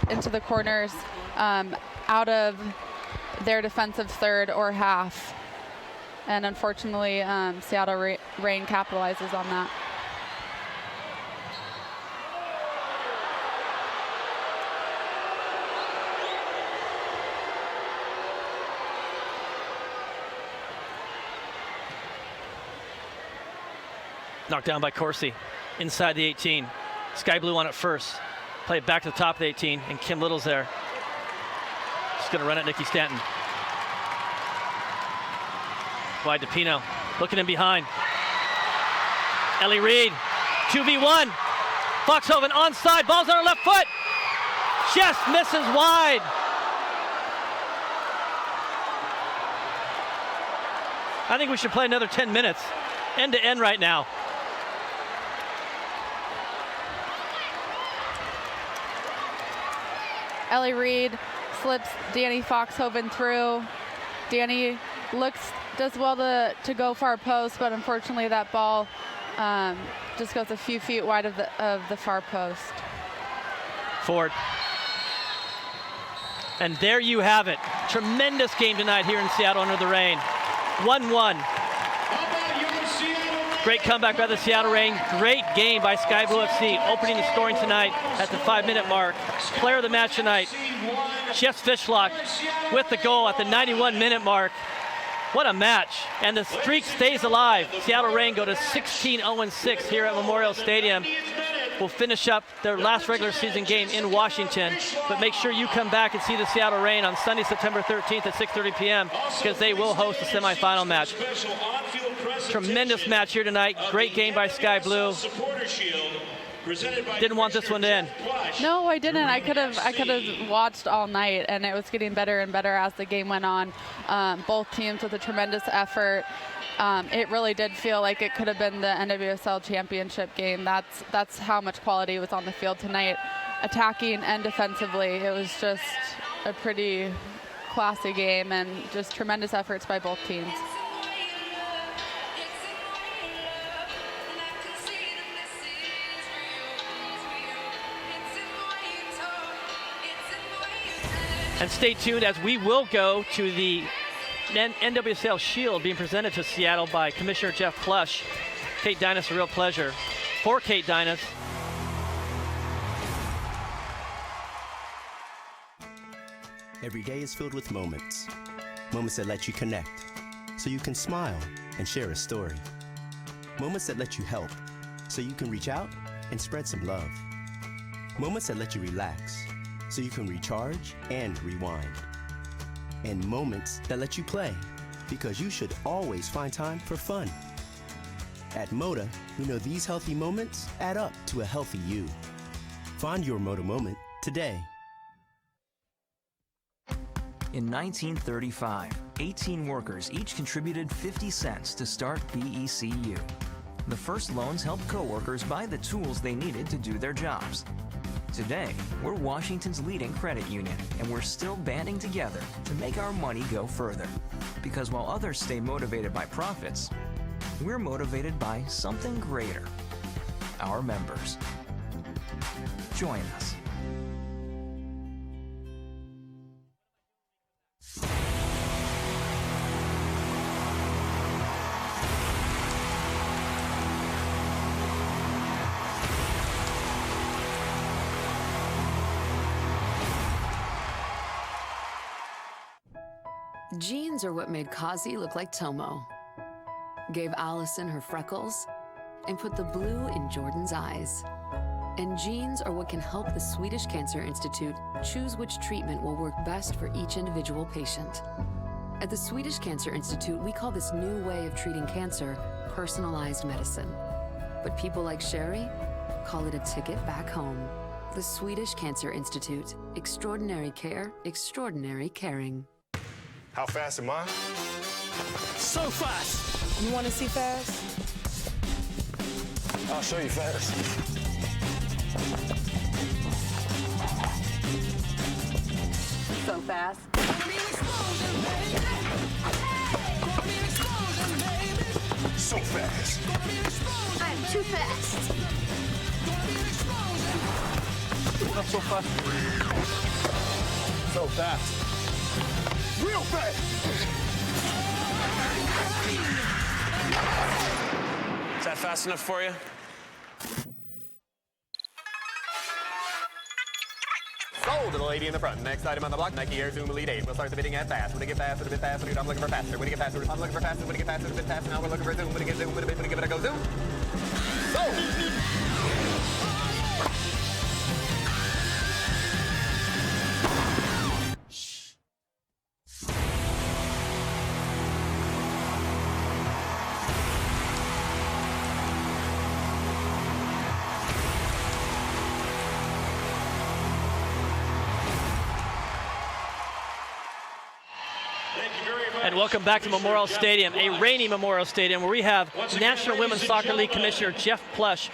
the corners out of their defensive third or half. And unfortunately, Seattle Reign capitalizes on that. Knocked down by Corsi. Inside the 18. Sky Blue on it first. Play it back to the top of the 18, and Kim Little's there. Just going to run it, Nikki Stanton. Wide to Pino. Looking in behind. Ellie Reed. 2v1. Foxhoven onside. Ball's on her left foot. Just misses wide. I think we should play another 10 minutes. End to end right now. Ellie Reed slips Danny Foxhoven through. Danny does well to go far post, but unfortunately that ball just goes a few feet wide of the far post. Ford. And there you have it. Tremendous game tonight here in Seattle under the rain. 1-1. Great comeback by the Seattle Reign. Great game by Sky Blue FC, opening the scoring tonight at the 5-minute mark. Player of the match tonight, Jess Fishlock with the goal at the 91-minute mark. What a match. And the streak stays alive. Seattle Reign go to 16-0-6 here at Memorial Stadium. Will finish up their last regular season game in Washington. But make sure you come back and see the Seattle Reign on Sunday, September 13th at 6:30 p.m. because they will host the semifinal match. Tremendous match here tonight. Great game by Sky Blue. Didn't want this one to end. No, I didn't. I could have watched all night, and it was getting better and better as the game went on. Both teams with a tremendous effort. It really did feel like it could have been the NWSL championship game. That's how much quality was on the field tonight, attacking and defensively. It was just a pretty classy game and just tremendous efforts by both teams. And stay tuned as we will go to the NWSL Shield being presented to Seattle by Commissioner Jeff Plush Kate Dynas, a real pleasure. For Kate Dynas, Every day is filled with moments. Moments that let you connect, so you can smile and share a story. Moments that let you help, so you can reach out and spread some love. Moments that let you relax, so you can recharge and rewind. And moments that let you play, because you should always find time for fun. At Moda, we know these healthy moments add up to a healthy you. Find your Moda moment today. In 1935, 18 workers each contributed 50 cents to start BECU. The first loans helped coworkers buy the tools they needed to do their jobs. Today, we're Washington's leading credit union, and we're still banding together to make our money go further. Because while others stay motivated by profits, we're motivated by something greater: our members. Join us. Jeans are what made Kazi look like Tomo, gave Allison her freckles, and put the blue in Jordan's eyes. And jeans are what can help the Swedish Cancer Institute choose which treatment will work best for each individual patient. At the Swedish Cancer Institute, we call this new way of treating cancer personalized medicine. But people like Sherry call it a ticket back home. The Swedish Cancer Institute. Extraordinary care, extraordinary caring. How fast am I? So fast. You want to see fast? I'll show you fast. So fast. So fast. I'm too fast. Not so fast. So fast. Real fast. Is that fast enough for you? Sold to the lady in the front. Next item on the block, Nike Air Zoom Elite 8. We'll start the bidding at fast. When it get faster, a bit faster, I'm looking for faster. When it get faster, I'm looking for faster. When it get faster, a bit faster, now we're looking for zoom. When it get zoom, when it give it a go zoom. Sold! And welcome back to Memorial Stadium, a rainy Memorial Stadium, where we have National Women's Soccer League Commissioner Jeff Plush,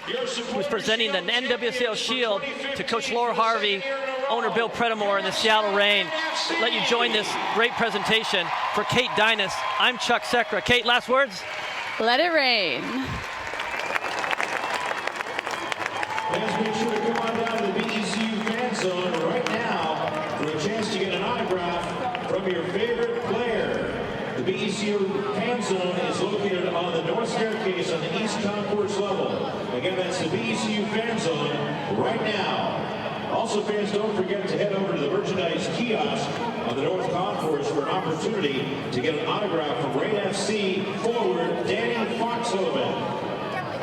who's presenting the NWSL Shield to Coach Laura Harvey, owner Bill Predamore, and the Seattle Reign. Let you join this great presentation. For Kate Dynas, I'm Chuck Sekra. Kate, last words? Let it rain. Fans, make sure to come on down to the BECU fan zone right now for a chance to get an autograph from your favorite player. The BECU fan zone is located on the north staircase on the east concourse level. Again, that's the BECU fan zone right now. Also, fans, don't forget to head over to the merchandise kiosk on the north concourse for an opportunity to get an autograph from Rain FC forward Danny Foxhoven.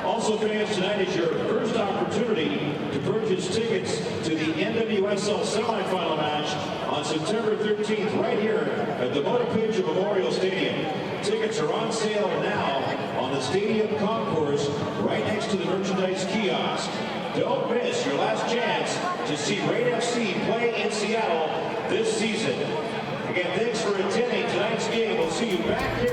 Also, fans, tonight is your first opportunity to purchase tickets to the NWSL semifinal match on September 13th right here at the Moda pitch of Memorial Stadium. Tickets are on sale now on the stadium concourse right next to the merchandise kiosk. Don't miss your last chance to see Rain FC play in Seattle this season. Again, thanks for attending tonight's game. We'll see you back here.